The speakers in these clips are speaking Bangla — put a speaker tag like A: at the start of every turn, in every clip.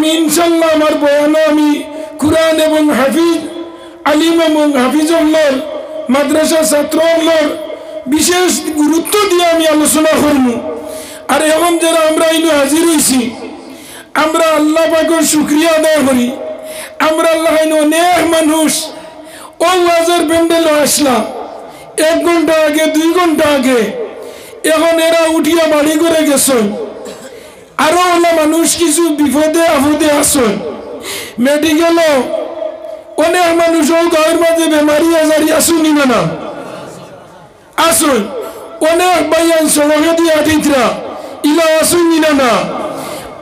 A: আমি ইনশাল্লাহ আমার বয়ানে আমি কুরআন এবং হাফিজ আলিম এবং হাফিজুল্লাহ মাদ্রাসা ছাত্রগুলোর বিশেষ গুরুত্ব দিয়ে আমি আলোচনা করব। আর এখন যারা আমরা ইনো হাজির হয়েছি আমরা আল্লাহ পাকের শুকরিয়া আদায় করি। আমরা আল্লাহ অনেক মানুষ ও ওয়াজের প্যান্ডেলে আসলাম 1 ঘন্টা আগে 2 ঘন্টা আগে, এখন এরা উঠিয়া বাড়ি করে গেছেন। আরো ওলা মানুষ কিছু বিপদে আপদে আসেন, মেডিকেল অনেক মানুষ গাঁয়ের মাঝে বেমারি আজারি আসুনি না আসুন, অনেক বাইয়ান সড়কে দিয়ে আটিতরা ইলা আসুনি না।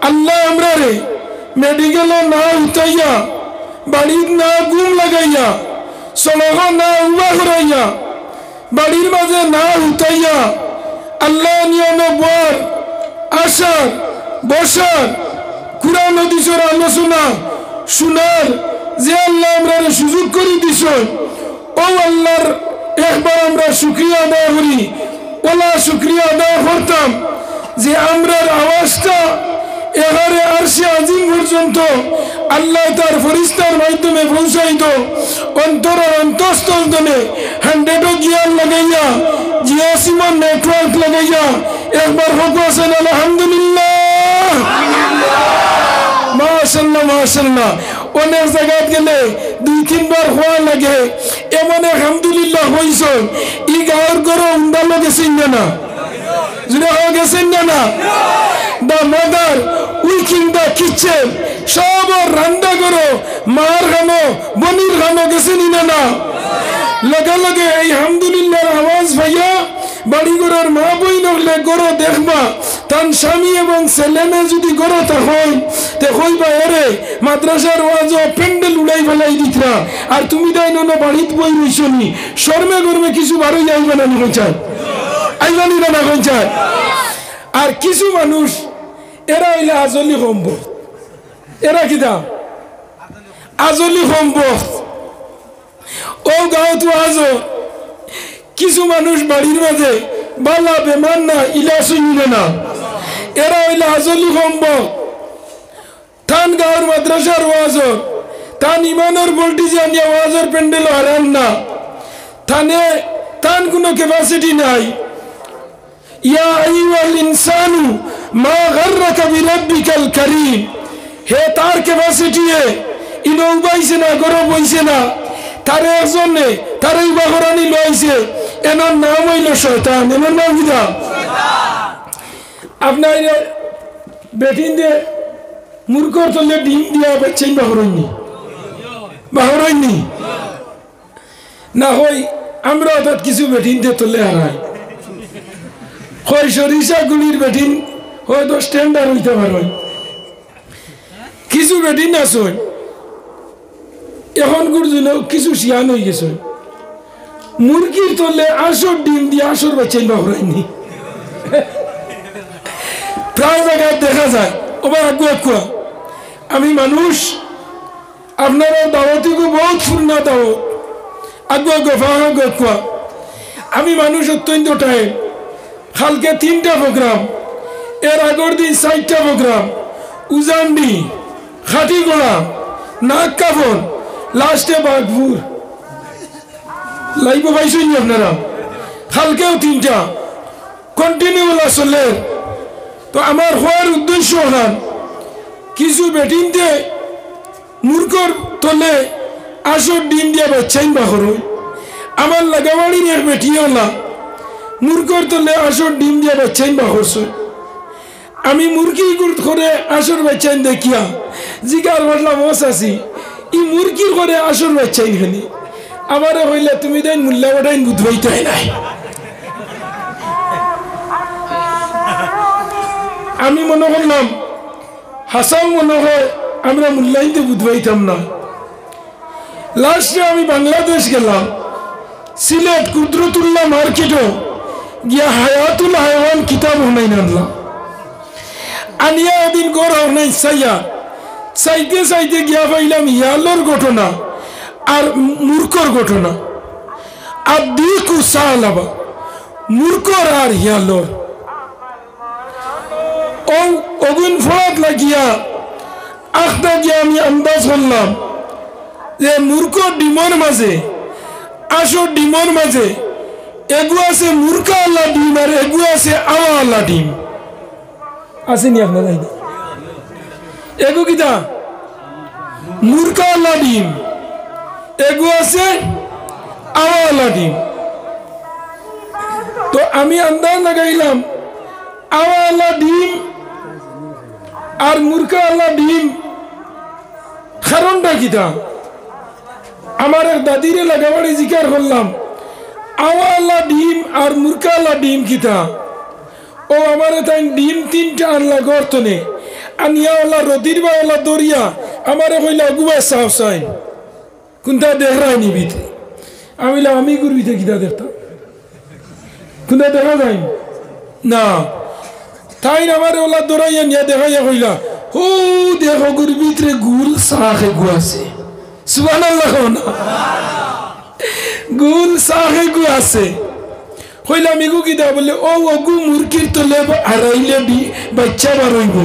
A: আল্লাহ আমরা রে মেডিকেল না উঠাইয়া বাড়ির না গুম লাগাইয়া সড়ক না উবা করাইয়া বাড়ির মাঝে না উঠাইয়া আল্লাহ নিয়মে বর আসার বসার কুরআন হাদিসের আলোচনা শোনার যে আল্লাহ আমরা সুযোগ করে দিছ, ও আল্লাহর একবার আমরা শুকরিয়া আদায় করি। ওলা শুকরিয়া আদায় করতাম যে আমরার আওয়াজটা এবারে আরশে আজিম পর্যন্ত আল্লাহ তার ফেরেশতার মাধ্যমে পৌঁছাইতো, অন্তরের অন্তঃস্থল দনে 100 গিয়ার লাগাইয়া জিয়াসিমন নেটওয়ার্ক লাগাইয়া একবার হোক আছেন আলহামদুলিল্লাহ মাশাআল্লাহ মাশাআল্লাহ। অনেক জায়গায় গেলে 2-3 বার হওয়া লাগে, এমন আলহামদুলিল্লাহ হইছ ই গাঁর গরো উন্দালো গেছেন না জুড়ে হয়ে গেছেন না। দা মাদার উইকিং দা কিচেন সব রান্না করো মার খানো বনির খানো গেছেন না। লগে লগে এই আলহামদুলিল্লাহর আওয়াজ ভাইয়া বাড়ি ঘরের মা বই নগলে গরো দেখবা তান স্বামী এবং ছেলেমে যদি গরো হয় তে কইবা এরে মাদ্রাসার ওয়াজ প্যান্ডেল উড়াই ফেলাই দিতরা, আর তুমি তাই না বাড়িত বই রইছনি শর্মে গরমে কিছু বারো যাইবে না কইছায় আইবানি না কইছায়। আর কিছু মানুষ এরা হইলে আজলি সম্ভব, এরা কিতা আজলি সম্ভব। ও গাঁত আজ কিছু মানুষ বাড়ির মাঝে বালা বেমান না ইলা শুনিবে না, এরা হইলে আজলি সম্ভব। থান গাঁর মাদ্রাসার ওয়াজর তান ইমানের ভোল্টেজ আনিয়া ওয়াজের প্যান্ডেল হারান না, থানে তান কোনো ক্যাপাসিটি নাই। ইয়া আইয়ুহাল ইনসানু মা গাররাকা বিরাব্বিকাল কারীম, হে তার ক্যাপাসিটি ইনো উবাইছে না গরব হইছে না, তারে একজনে তারে উবাহরানি লইছে, এনার নাম হইল শয়তান। এনার নাম কি? আপনার বেটিন দিয়ে মূর্খর তলে ডিম দিয়া বেচেন বাহরাইনি না হই আমরা অর্থাৎ কিছু বেটিন দিয়ে তলে হারাই হয় সরিষা গুলির বেটিন হয়তো স্ট্যান্ডার্ড হইতে পারে। কিছু বেটিন আছে এখন গুরুজন কিছু শিয়ান হয়ে গেছে, মুরগির তলে আসর ডিম দিয়ে আসর বেচেন বাহরাইনি প্রায় জায়গায় দেখা যায়। ওবার আগুয়া আমি মানুষ আপনারা দাওয়াতিকে বহুত পূর্ণা দাওয়াত আগুয়া আমি মানুষ অত্যন্ত টাইম কালকে 3টা প্রোগ্রাম, এর আগর দিন 4টা প্রোগ্রাম, উজান্ডি খাটিগড়া নাক কাফন লাস্টে বাগপুর লাইভ পাইছেন আপনারা। কালকেও 3টা কন্টিনিউ চলে। তো আমার হওয়ার উদ্দেশ্য হলাম কিছু বেটিনতে মূর্খর তলে আসর ডিম দিয়া বাচ্চাইন বাহর, আমার লাগাবাড়ির এক বেটি হলা মূর্খর তলে আসর ডিম দিয়া বাচ্চাইন বাহরছ। আমি মুরগি করে আসর বাচ্চাইন দেখিয়া জিগার বললাম বস আছি ই মুরগির করে আসর বাচ্চাইন খানি আমার হইলে তুমি দেন মূল্যা বাটাইন বুধবাইতে নাই। আমি মনে করলাম হাসান মনে হয় আমরা মূল্যায়িত বুধবাইতাম না। লাস্টে আমি বাংলাদেশ গেলাম, সিলেট কুদরতুল্লাহ মার্কেটও গিয়া হায়াতুল হায়ওয়ান কিতাব হনাই আনলাম, আনিয়া এদিন গড় হনাই চাইতে চাইতে গিয়া পাইলাম ইয়ালোর ঘটনা আর মূর্খর ঘটনা। আর দিকু সালাবা মূর্খর আর ইয়ালোর অগুন ফোড়াত লাগিয়া আখ আমি আন্দাজ করলাম যে মূর্খ ডিমর মাঝে আসো ডিমর মাঝে এগু আছে মূর্খা আল্লাহ ডিম আর এগু আছে আওয়া আল্লাহ ডিম আসেনি আপনার এগু কিতা মূর্খা আল্লাহ ডিম এগু আছে আওয়া আল্লাহ ডিম তো আমি আন্দাজ লাগাইলাম আওয়া আল্লাহ ডিম আর মূর্খা আল্লাহ ডিম কারণটা কিতা আমার এক দাদিরে লাগাবাড়ি জিকার করলাম আওয়া আল্লাহ ডিম আর মূর্খা আল্লাহ ডিম কিতা ও আমার তাই ডিম তিনটা আল্লাহ গর্তনে আনিয়া আল্লাহ রদির বা আল্লাহ দরিয়া আমারে কইলা গুবা সাহ সাই কোনটা দেখায় নিবি আমি গুরবিতে কিতা দেখতাম কোনটা দেখা যায় না তাই আমার ওলা দৌড়াইয়া নিয়ে দেখাইয়া কইলা ও দেখো গুরবিত রে গুল সাহে গুয়াছে সুবহানাল্লাহ না গুল সাহে গুয়াছে কইলাম ইগু কিতা বলে ও অগু মুরগির তলে হারাইলে বাচ্চা বারইব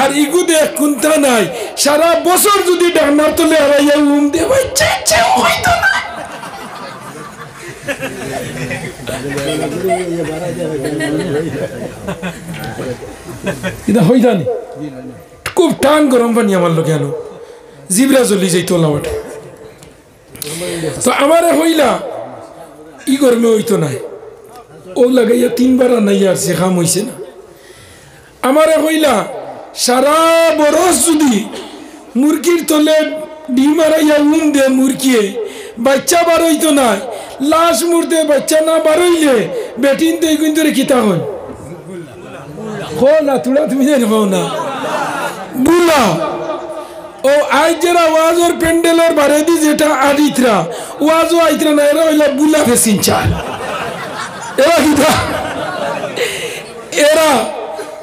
A: আর ইগু দেখ কোনটা নাই সারা বছর যদি ডানার তলে হারাইয়া দে বাচ্চা ইচ্ছা হইতো না এটা হইতানি খুব টান গরম পানি আমার লোক কেন জিবরা জ্বলি যাইত লাওয়াটে তো আমারে হইলা ই গরমে হইতো নাই ও লাগাইয়া 3 বার আনাইয়া আর সে খাম হইছে না আমারে হইলা সারা বরস যদি মুরগির তলে ডিম হারাইয়া দে মুরগিয়ে বাচ্চা বার হইতো না লাশ মুর্দে বাচ্চা না বারইলে বেটিন তো কিন্তু কিতা হন না তোরা তুমি জানি না বুলা ও আজ যারা ওয়াজর প্যান্ডেলর বারে দি যেটা আদিতরা ওয়াজও আইতরা না এরা হইলা বুলা ফেসিন চাল এরা কিতা এরা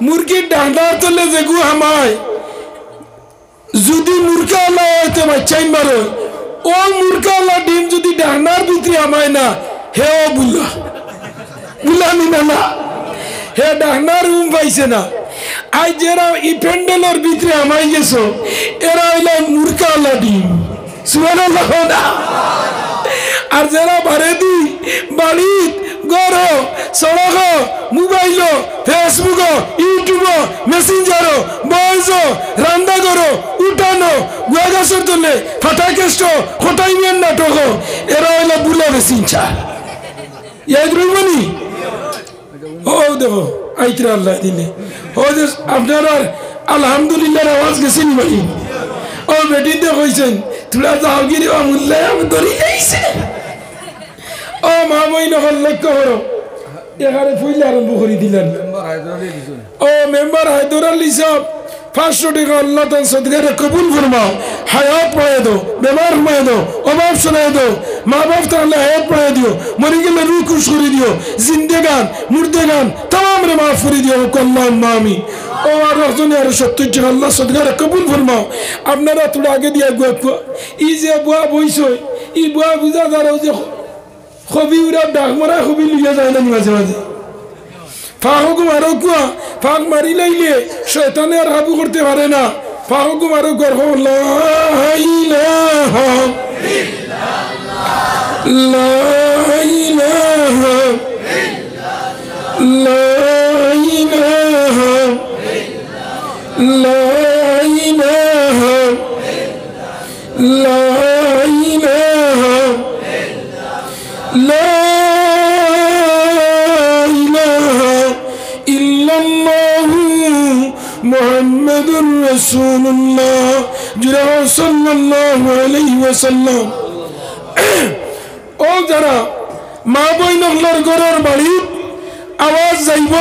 A: মুরগির ডান্ডার তলে যেগু হামায় যদি মুরগা আল্লাহ হইতে বাচ্চাইন বারো ও মুরগা আল্লাহ ডিম যদি ডান্ডার ভিতরে আমায় না হে ও বুলা বুলানি না হে ডান্ডার রুম পাইছে না আজ যারা ই প্যান্ডেলের ভিতরে আমায় গেছো এরা হইলা মুরগা আল্লাহ ডিম সুবহানাল্লাহ না আর যারা বারে দি বাড়ি ঘর সড়ক মোবাইল ফেসবুক ইউটিউব মেসেঞ্জার বয়স রান্না করো উঠানো গুয়াগাছর তোলে ফাটাকেষ্ট হটাইমেন নাটক এরা হইলা বুলা মেসিনচা ইয়াদ রইবনি ও দেখো আইতরা আল্লাহ দিলে ও যে আপনারা আলহামদুলিল্লাহ আওয়াজ গেছে নি ভাই ও বেটিতে কইছেন তোরা যাও গিরি আমুল্লাহ আমি ধরি যাইছে ও মা বইন হল লক্ষ্য করো এখানে ফুইলে আরম্ভ করে দিলেন ও মেম্বার হায়দর আলী সাহেব 500 টাকা আল্লাহ তান সদকারে কবুল ফরমাও হায়াত পায় দো বেমার পায় দো অভাব শোনায় দো মা বাপ তাহলে হায়াত পায় দিও মরে গেলে রুহ খুশ করে দিও জিন্দেগান মুর্দেগান তাম রে মাফ করে দিও আল্লাহুম্মা আমিন ও আর রহজনে আর 70 টাকা আল্লাহ সদকারে কবুল ফরমাও আপনারা তোরা আগে দিয়া গুয়া ই যে বুয়া বইছই ই বুয়া বুঝা দাঁড়াও যে খবি উড়া ডাক মারা খবি লিয়া যায় না মাঝে মাঝে ফাহকু মারো কুয়া ফাঁক মারি লাইলে শয়তানে আর কাবু করতে পারে না ফাহকু মারো কর লা ইলাহা লা ইলাহা লা ইলাহা লা ইলাহা লা ইলাহা لا إله إلا الله محمد رسول الله صلى الله عليه وسلم ও যারা মা বইনগুলোর ঘরের বাড়ি আওয়াজ যাইব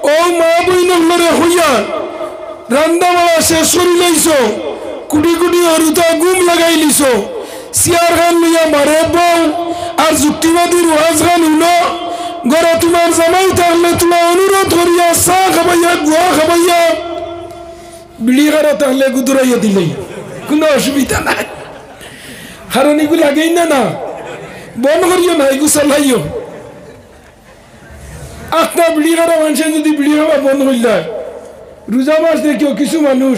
A: ও মা বইনগুলোরে হইয়া রান্দাবাড়া শেষ করে লইছ কুটি কুটি অরুতা গুম লাগাই লিছ সিয়ার খান লইয়া মারে বউ আর যুক্তিবাদীর ওয়াজ খান উনো ঘরে তোমার জামাই থাকলে তোমার অনুরোধ করিয়া চা খাবাইয়া গুয়া খাবাইয়া বিড়ি খারা তাহলে গুদুরাইয়া দিলেই কোনো অসুবিধা নাই কারণ এগুলো লাগেই না না বন করিও না এগুলো চালাইও আটটা বিড়ি খারা মানুষের যদি বিড়ি খাওয়া বন্ধ হইল রোজা মাস দেখিও কিছু মানুষ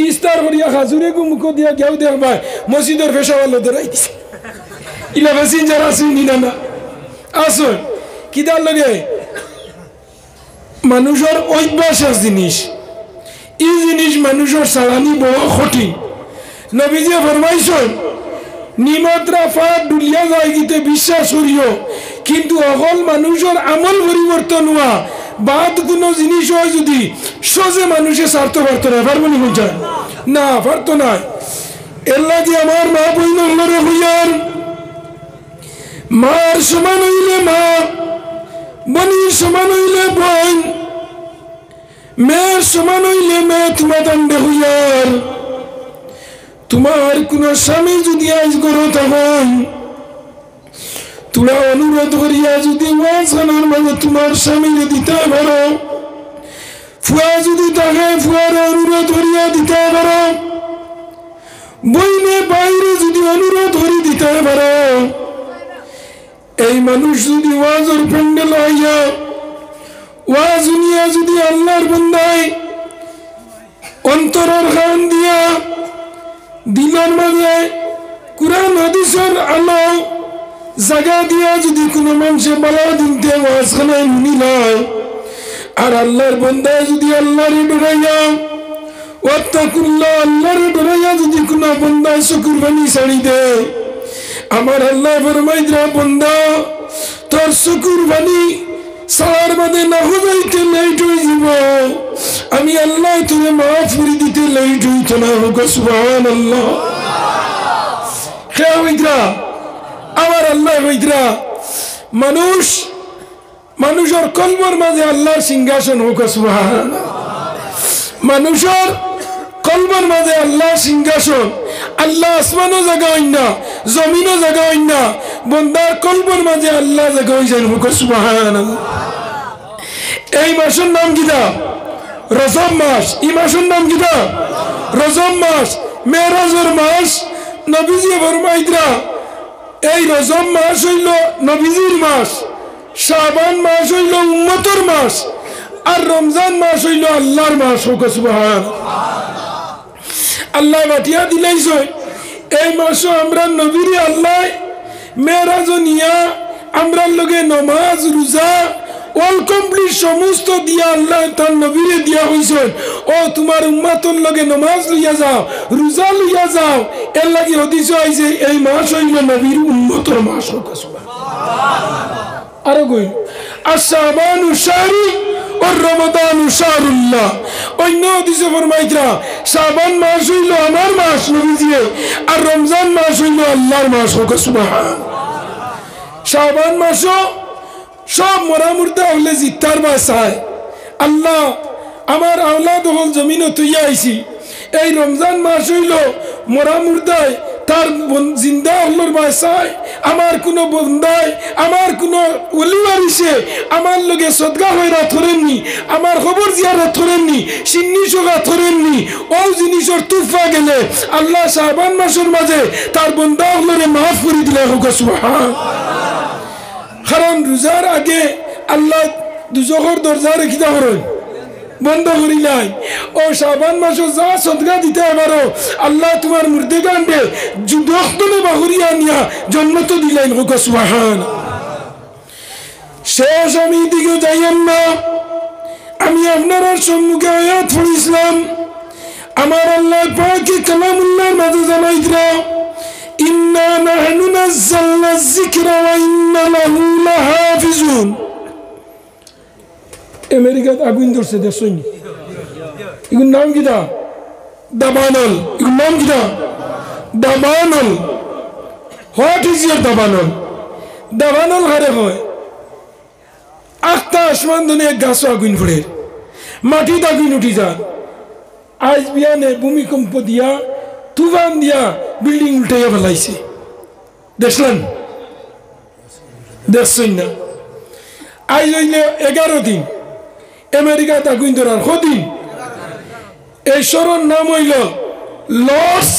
A: ইস্তার করিয়া খাজুরে মুখ দিয়া গেও দেখবা মসজিদের পেশাওয়ালা ধরাই দিছে ইলা প্যাসেঞ্জার আসুন নিনা না আসুন কিদার লগে মানুষের অভ্যাসের জিনিস এই জিনিস মানুষের সারানি বড় কঠিন নবীজি ফরমাইছেন নিমাত্রা ফাট দুলিয়া যায় গিতে বিশ্বাস করিও কিন্তু অকল মানুষের আমল পরিবর্তন হওয়া বাদ কোনো জিনিস হয় যদি সহজে মানুষের স্বার্থ পারত না পারবো নি বুঝা না পারতো না এর লাগে আমার মা বইন হইয়ার মার সমান হইলে মা বনির সমান হইলে বোন মেয়ের সমান হইলে মেয়ে তোমার দণ্ডে হইয়ার তোমার কোন স্বামী যদি আজ করো তখন তোমরা অনুরোধ করিয়া যদি ওয়াজখানার মাঝে তোমার স্বামীকে দিতে পারো ফুয়া যদি তাকে ফুয়ার অনুরোধ করিয়া দিতে পারো বইনে বাইরে যদি অনুরোধ করি দিতে পারো এই মানুষ যদি ওয়াজের প্যান্ডেল হইয়া ওয়াজ শুনিয়া যদি আল্লাহর বান্দায় অন্তরের কান দিয়া দিলের মাঝে কুরআন হাদিসের আলো জায়গা দিয়া যদি কোনো মানুষে বালা দিনতে ওয়াজখানায় নিলায় আর আল্লাহর বান্দায় যদি আল্লাহরে ডরাইয়া ওয়াত্তাকুল্লাহ আল্লাহরে ডরাইয়া যদি কোনো বান্দায় চকুর পানি ছাড়ি দেয় আমার আল্লাহ ফরমাইরা বান্দা তোর চকুর পানি সার বাদে না হইতে লেট হয়ে যাব আমি আল্লাহ তোরে মাফ করে দিতে লেট হইতো না হোক সুবহানাল্লাহ কে হইতরা আমার আল্লাহ হইতরা মানুষের কলবর মাঝে আল্লাহর সিংহাসন হোক সুবহানাল্লাহ মানুষের কলবর মাঝে আল্লাহর সিংহাসন আল্লাহ আসমানও জায়গা হইন না জমিনও জায়গা হইন না বন্দার কলবর মাঝে আল্লাহ জায়গা হয়ে যায় হোক সুবহানাল্লাহ এই মাসের নাম কিতা রজব মাস এই মাসের নাম কিতা রজব মাস মেরাজের মাস নবীজি ফরমাইতরা এই রজব মাস হইল নবীজির মাস শাবান মাস হইল উম্মতের মাস আর রমজান মাস হইল আল্লাহর মাস হোক সুবহানাল্লাহ আল্লাহ বাটিয়া দিলাইছে এই মাসে আমরা নবীর আল্লাহ মেরাজ নিয়া আমরা লগে নামাজ রোজা অল কমপ্লিট সমস্ত দিয়া আল্লাহ তার নবীরে দিয়া হইছে ও তোমার উম্মতর লগে নামাজ লইয়া যাও রোজা লইয়া যাও এর লাগি হাদিস আইছে এই মাস হইল নবীর উম্মতর মাস হোক সুবহানাল্লাহ আর কই আশাবানু শাহরু আর রমাদানু শাহরুল্লাহ অন্য হাদিসে ফরমাইতরা শাবান মাস হইল আমার মাস নবীজি আর রমজান মাস হইল আল্লাহর মাস হোক সুবহানাল্লাহ শাবান মাসও সব মরা মুর্দা হলে জিত্তার বাসায় আল্লাহ আমার আওলাদ হল জমিনে তুইয়া আইছি এই রমজান মাস হইল মরা মুর্দায় তার জিন্দা হলোর বাসায় আমার কোনো বন্দায় আমার কোনো ওলি বারিসে আমার লগে সদকা হইরা ধরেননি আমার খবর জিয়ারত ধরেননি সিন্নি সোগা ধরেননি ও জিনিসের তুফা গেলে আল্লাহ শাবান মাসের মাঝে তার বন্দা হলরে মাফ করে দিলে হোক সুবহানাল্লাহ কারণ রোজার আগে আল্লাহ দুজখর দরজা রেখিতা করেন বন্ধ করি নাই ও শাবান মাসে যা সদকা দিতে পারো আল্লাহ তোমার মুর্দে গান্ডে যুদ্ধনে বাহুরিয়া নিয়া জন্নত দিলেন হোক সুবহানাল্লাহ শেষ আমি দিকে যাইয়েন না আমি আপনারা সম্মুখে আয়াত পড়িছিলাম আমার আল্লাহ পাকে কালামুল্লাহর মাঝে জানাইতরা ইন্না নাহনু নাযালনা যিকরা ওয়া ইন্না লাহু লাহাফিজুন আমেরিকাত আগুন ধরছে দেখছই এগুলোর নাম কিটা দাবানল এগুলোর নাম কিটা দাবানল হোয়াট ইজ ইয়ার দাবানল দাবানল হারে হয় আখতা আসমান ধনে এক গাছ আগুন ফুড়ে মাটিত আগুন উঠি যান আজ বিয়ানে ভূমিকম্প দিয়া তুফান দিয়া বিল্ডিং উল্টাইয়া ফেলাইছে দেখলেন দেখছই না আজ হইলে 11 দিন আমেরিকাত আগুন ধরার কদিন এই শহরের নাম হইল লস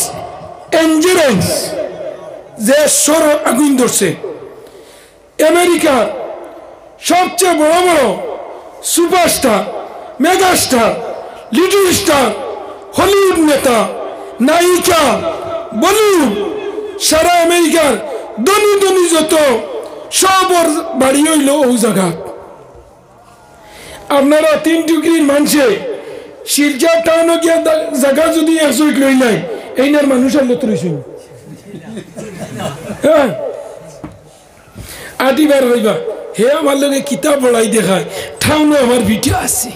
A: এঞ্জেলেস যে শহর আগুন ধরছে আমেরিকার সবচেয়ে বড় বড় superstar megastar little star Hollywood নেতা নায়িকা বলিউড সারা আমেরিকার ধনী ধনী যত সবর বাড়ি হইল ও জায়গা আপনারা 3 ডিগ্রির মানুষে শিলচর টাউন গিয়া জায়গা যদি 100 লই নাই এইনার মানুষ আর লত রইছেন হ্যাঁ আদিবার হইবা হে আমার লগে কিতাব পড়াই দেখায় ঠাউনো আমার ভিডিও আছে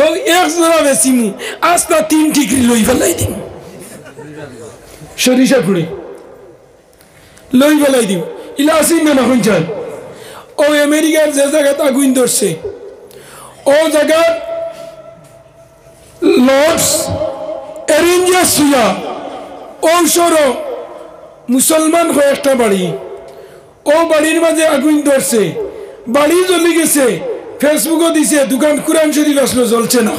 A: ও এক জোড়া বেশি মু আস্তা 3 ডিগ্রি লই ফেলাই দিন সরিষা ফুড়ে লই ফেলাই দিন ইলা আসিন না হন চান ও আমেরিকার যে জায়গাতে আগুন ধরছে ও জায়গা লর্ডস এরেঞ্জাস হইয়া ও সরো মুসলমান হয়ে একটা বাড়ি ও বাড়ির মাঝে আগুন ধরছে বাড়ি জ্বলে গেছে ফেসবুকও দিছে দোকান কুরআন শরীফ আসলো জ্বলছে না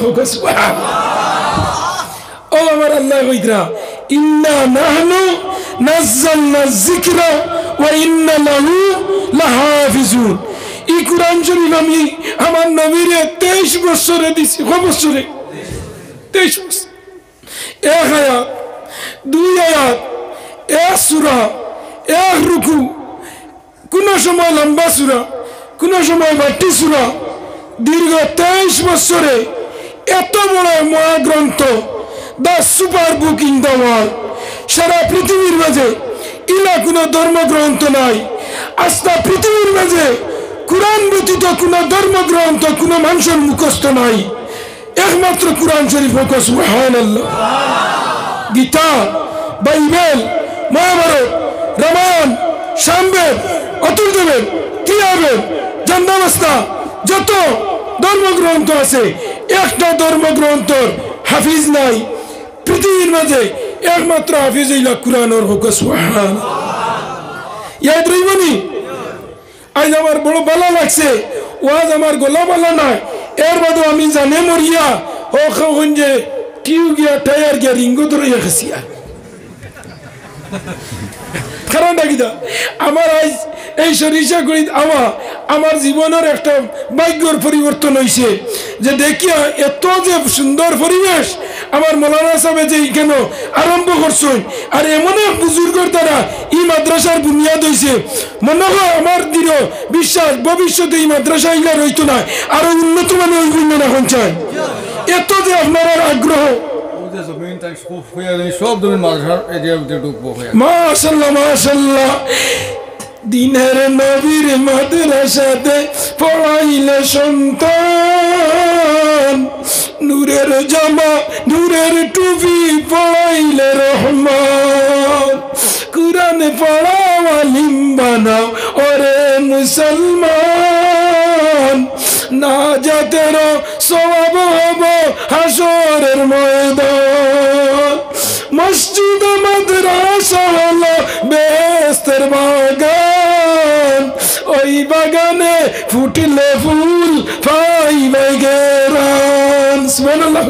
A: ও আমার আল্লাহ কইতরা ইন্না নাহনু নাযালনা যিকরা ওয়া ইন্না লাহু লাহাফিজুন এই কুরআন শরীফ আমি আমার নবীর 23 বছরে দিছি কত বছরে 23 বছর এক আয়াত দুই আয়াত এক সূরা এক রুকু কোন সময় লম্বা সূরা কোন সময় বাটি সূরা দীর্ঘ 23 বছরে এত বড় মহাগ্রন্থ the super book in the world সারা পৃথিবীর মাঝে ইলা কোনো ধর্মগ্রন্থ নাই আস্থা পৃথিবীর মাঝে কুরআন ব্যতীত কোনো ধর্মগ্রন্থ কোনো মানুষের মুখস্থ নাই একমাত্র কুরআন শরীফ হোক সুবহানাল্লাহ গীতা বাইবেল মহাভারত রামায়ণ সামবেদ অতুলদেবের কিয়াবেদ জান্নাবাস্তা যত ধর্মগ্রন্থ আছে একটা ধর্মগ্রন্থর হাফিজ নাই পৃথিবীর মাঝে একমাত্র হাফিজ হইলা কুরআনের হোক সুবহানাল্লাহ ইয়াদ রইবনি আজ আমার বড় ভালো লাগছে ওয়াজ আমার গলা ভালো নাই এর বাদে আমি জানে মরিয়া ও খাওন যে টিউ গিয়া টায়ার গিয়া রিঙ্গো ধরে গেছিয়া কারণ ডাকিদা আমার আজ এই সরিষা গণিত আমার জীবনের একটা ভাগ্যর পরিবর্তন হয়েছে যে দেখিয়া এত যে সুন্দর পরিবেশ আমার মৌলানা সাহেব যে কেন আরম্ভ করছেন আর এমন এক বুজুর্গর দ্বারা এই মাদ্রাসার বুনিয়াদ হয়েছে মনে হয় আমার দৃঢ় বিশ্বাস ভবিষ্যতে এই মাদ্রাসা ইলা রইতো না আরো উন্নত মানের হইব না এখন চাই এত যে আপনার আগ্রহ মাশাআল্লাহ মাশাআল্লাহ দিনের নবীর মাদ্রাসাতে পড়াইলে সন্তান নূরের জামা নূরের টুপি পড়াইলে রহমান কুরআন পড়াও আলিম বানাও ওরে মুসলমান নাজাতের সওয়াব হবে হাসরের ময়দান মসজিদ মাদ্রাসা হলো বেহেশতের বাগান ওই বাগানে ফুটলে ফুল পাইবে গেরান সুবহানাল্লাহ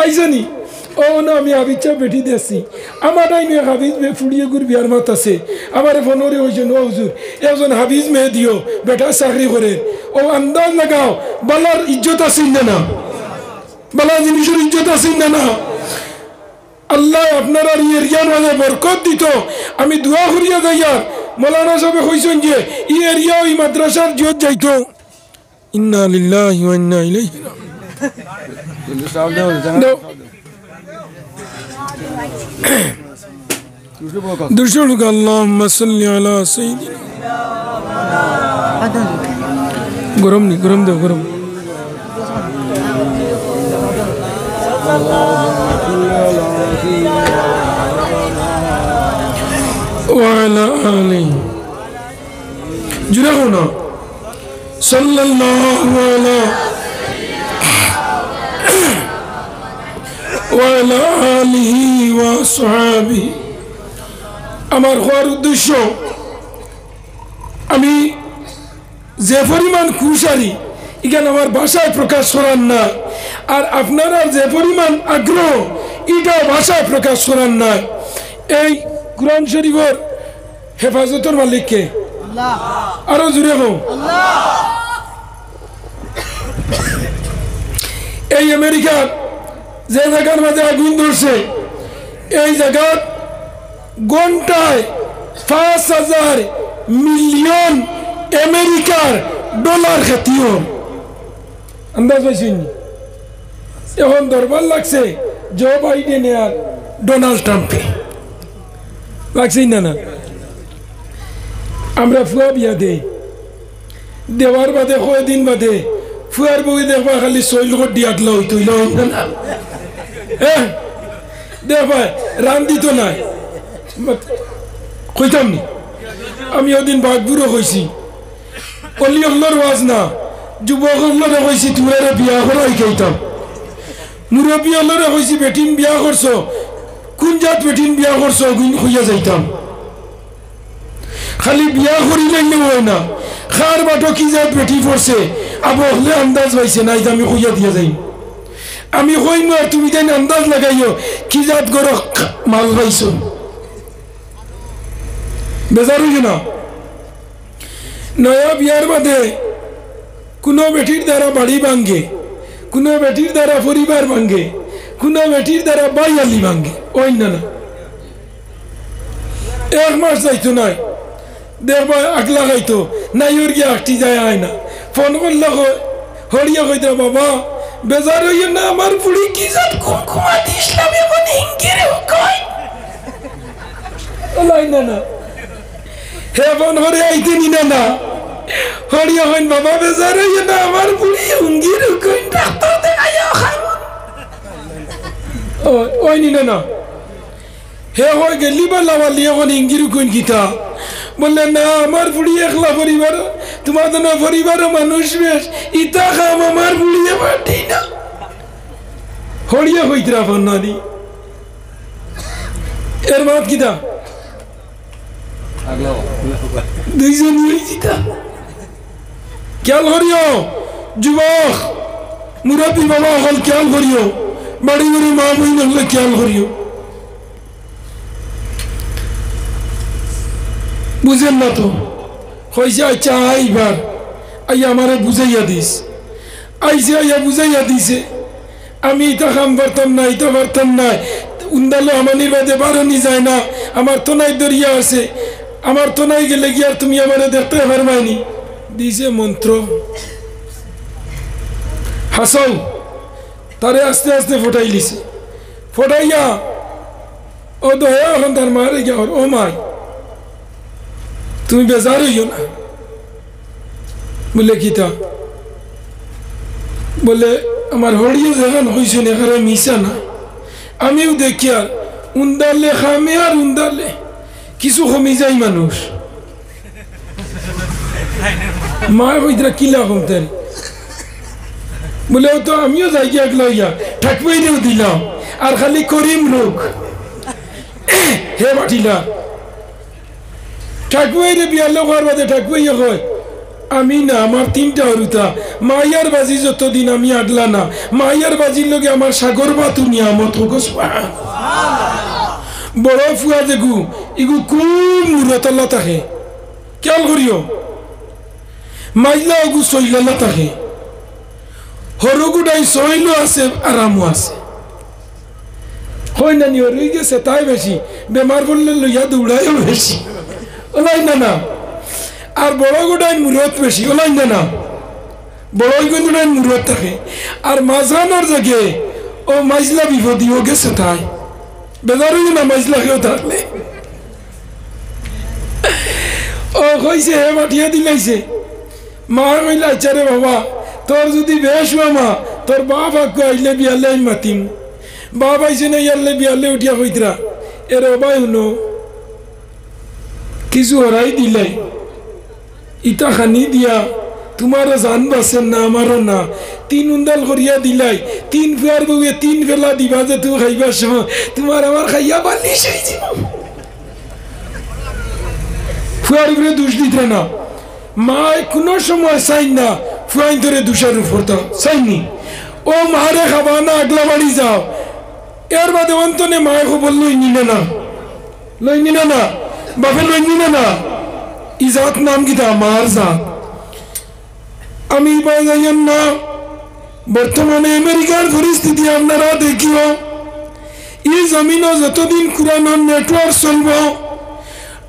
A: আইজানি ও না আমি আবিচ্ছা বেটি দেছি আমার টাইমে হাফিজ মে ফুড়িয়ে গুর বিয়ার মাত আছে আমার ফোনরে হয়েছে নো হুজুর একজন হাফিজ মে দিও বেটা চাকরি করে ও আন্দাজ লাগাও বালার ইজ্জত আছে না বালা জিনিসের ইজ্জত আছে না আল্লাহ আপনার আর এরিয়ার মাঝে বরকত দিত আমি দোয়া করিয়া যাইয়া মৌলানা সাহেব কইছেন যে এই এরিয়া ওই মাদ্রাসার জিয়ত যাইতো ইন্না লিল্লাহি ওয়া ইন্না ইলাইহি দুশোক আল্লাহুম্মা সাল্লি আলা সাইয়্যিদিনা গরম নি গরম দাও গরম وعلى آله جرهنا صلى الله على وعلى آله وصحابه আমার হওয়ার উদ্দেশ্য আমি যে পরিমাণ খুশারি এখানে আমার ভাষায় প্রকাশ করার না আর আপনারা যে পরিমাণ আগ্রহ এটা ভাষায় প্রকাশ করার না এই কুরআন শরীফের হেফাজতের মালিক কে আল্লাহ আরো জোরে হোক আল্লাহ এই আমেরিকা যে জায়গার মাঝে আগুন ধরছে এই জায়গা ঘন্টায় 5,000 মিলিয়ন আমেরিকার ডলার খ্যাতিও আন্দাজ পাইছেন এখন দরবার লাগছে জো বাইডেন আর ডোনাল্ড ট্রাম্পে লাগছে না আমরা ফুয়া বিয়া দেই দেওয়ার বাদে কয়দিন বাদে ফুয়ার বই দেখবা খালি শৈল দিয়াতলা হইতো না হ্যাঁ দেখবা রান্দিত নাই কইতাম নি আমি ওদিন বাঘবুড়ো কইছি অলি হল্লোর ওয়াজ না যুবক হল্লোরে কইছি তোমরা বিয়া করাই খাইতাম মুরব্বী হল্লোরে কইছি বেটিন বিয়া করছো কোন জাত বেটিন বিয়া করছো হইয়া যাইতাম খালি বিয়া করি লাগলে হয় না খার বাটো কি জাত বেটি পড়ছে আবু হলে আন্দাজ পাইছে নাই আমি হইয়া দিয়া যাই আমি হইম আর তুমি তাই আন্দাজ লাগাইও কি জাত গর মাল পাইছো বেজার হইল না নয়া বিয়ার বাদে কোনো বেটির দ্বারা বাড়ি ভাঙ্গে কোনো বেটির দ্বারা পরিবার ভাঙ্গে কোনো বেটির দ্বারা বাইয়ালি ভাঙ্গে ওই না এক মাস যাইতো নাই দেখবা আগলা গাইতো নাই ওর গিয়ে আটটি যায় আয় না ফোন করলে হরিয়া কইতে বাবা বেজার হইয়া না আমার বুড়ি কি জাত কুমকুমা দিছিলাম এখন হিংকেরে কই ওলাই না হে ফোন হরে আইতে নি না হরিয়া হইন বাবা বেজার হইয়া না আমার বুড়ি হুঙ্গির কই ডাক্তার দেখাইয়া খাইব ওই নি না হে হয় গেলি বা লাভালি এখন হিঙ্গির কইন কিতা বললেন না আমার বুড়ি একলা পরিবার তোমার তো না পরিবার মানুষ বেশ ইতা খাম আমার বুড়িয়ে পাঠি না হরিয়া হইতরা ফন্নাদি এর মাত কিতা দুইজন হইছিতা খেয়াল করিও যুবক মুরব্বী বাবা হল খেয়াল করিও বাড়ি বাড়ি মা বইন হলে খেয়াল করিও বুঝেন না তো হয়েছে আচ্ছা আইবার আই আমারে বুঝাইয়া দিস আইসে আইয়া বুঝাইয়া দিছে আমি ইটা খাম পারতাম না ইটা পারতাম না উন্দালো আমানির বাদে বারণই যায় না আমার তো নাই দরিয়া আছে আমার তো নাই গেলে কি আর তুমি আমারে দেখতে পারবাইনি দিছে মন্ত্র হাসাও তারে আস্তে আস্তে ফোটাই লিছে ফোটাইয়া ও দয়া এখন তার মারে গিয়া ও মাই তুমি বেজার হইও না বলে কিতা বলে আমার হরিও যখন হয়েছে এখানে মিশা না আমিও দেখি আর উন্দালে খামে আর উন্দালে কিছু কমি যায় মানুষ মা ওইটা কিলা কমতেন বলে তো আমিও যাই গিয়া লইয়া ঠাকবাই দিও দিলাম আর খালি করিম রোগ হে বাটিলা ঠাকুয়াই রে বিয়ার লোক হওয়ার বাদে ঠাকুয়াইয়া কয় আমি না আমার 3টা হরুতা মাইয়ার বাজি যতদিন আমি আডলা না মাইয়ার বাজির লগে আমার সাগর বাতু নিয়ামত হোক বড় ফুয়া দেখু ইগু কোন মুরতল্লা থাকে খেয়াল করিও মাইলা ওগু সইলাল্লা থাকে হরগুডাই সইলো আছে আরামও আছে হয় না নি হরই গেছে তাই বেশি বেমার পড়লে লইয়া দৌড়াইও বেশি ওলাই না আর বড় গোটাই মুরত বেশি ওলাই না বড় গোটাই মুরত থাকে আর মাঝখানোর জায়গায় ও মাইজলা বিপদিও গেছে তাই বেজারই না মাইজলা কেউ থাকলে ও কইছে হে মাঠিয়া দিলাইছে মা কইলা আচ্ছা রে বাবা তোর যদি বেশ হওয়া মা তোর বাপ আগে আইলে বিয়ালে আমি মাতিম বাপ আইছে না ইয়ারলে বিয়ালে উঠিয়া কইতরা এর বাই শুনো কিছু হরাই দিলাই ইটা খানি দিয়া তোমারও জান বাসেন না আমারও না 3 উন্দাল করিয়া দিলাই 3 ফুয়ার বউয়ে 3 বেলা দিবা যে তুমি খাইবার সময় তোমার আমার খাইয়া বালিশ হয়েছে ফুয়ার উপরে দোষ দিতে না মা কোনো সময় চাই না ফুয়াইন ধরে দুষার উপর দাও চাইনি ও মারে খাবা না আগলা বাড়ি যাও এর বাদে অন্তনে মায়ে খবর লই নিলে না বাপে লই নিলে না ইজাত নাম কিতা আমার জাত আমি যাইয়েন না বর্তমানে আমেরিকার পরিস্থিতি আপনারা দেখিও এই জমিনও যতদিন কোরআনের নেটওয়ার্ক চলব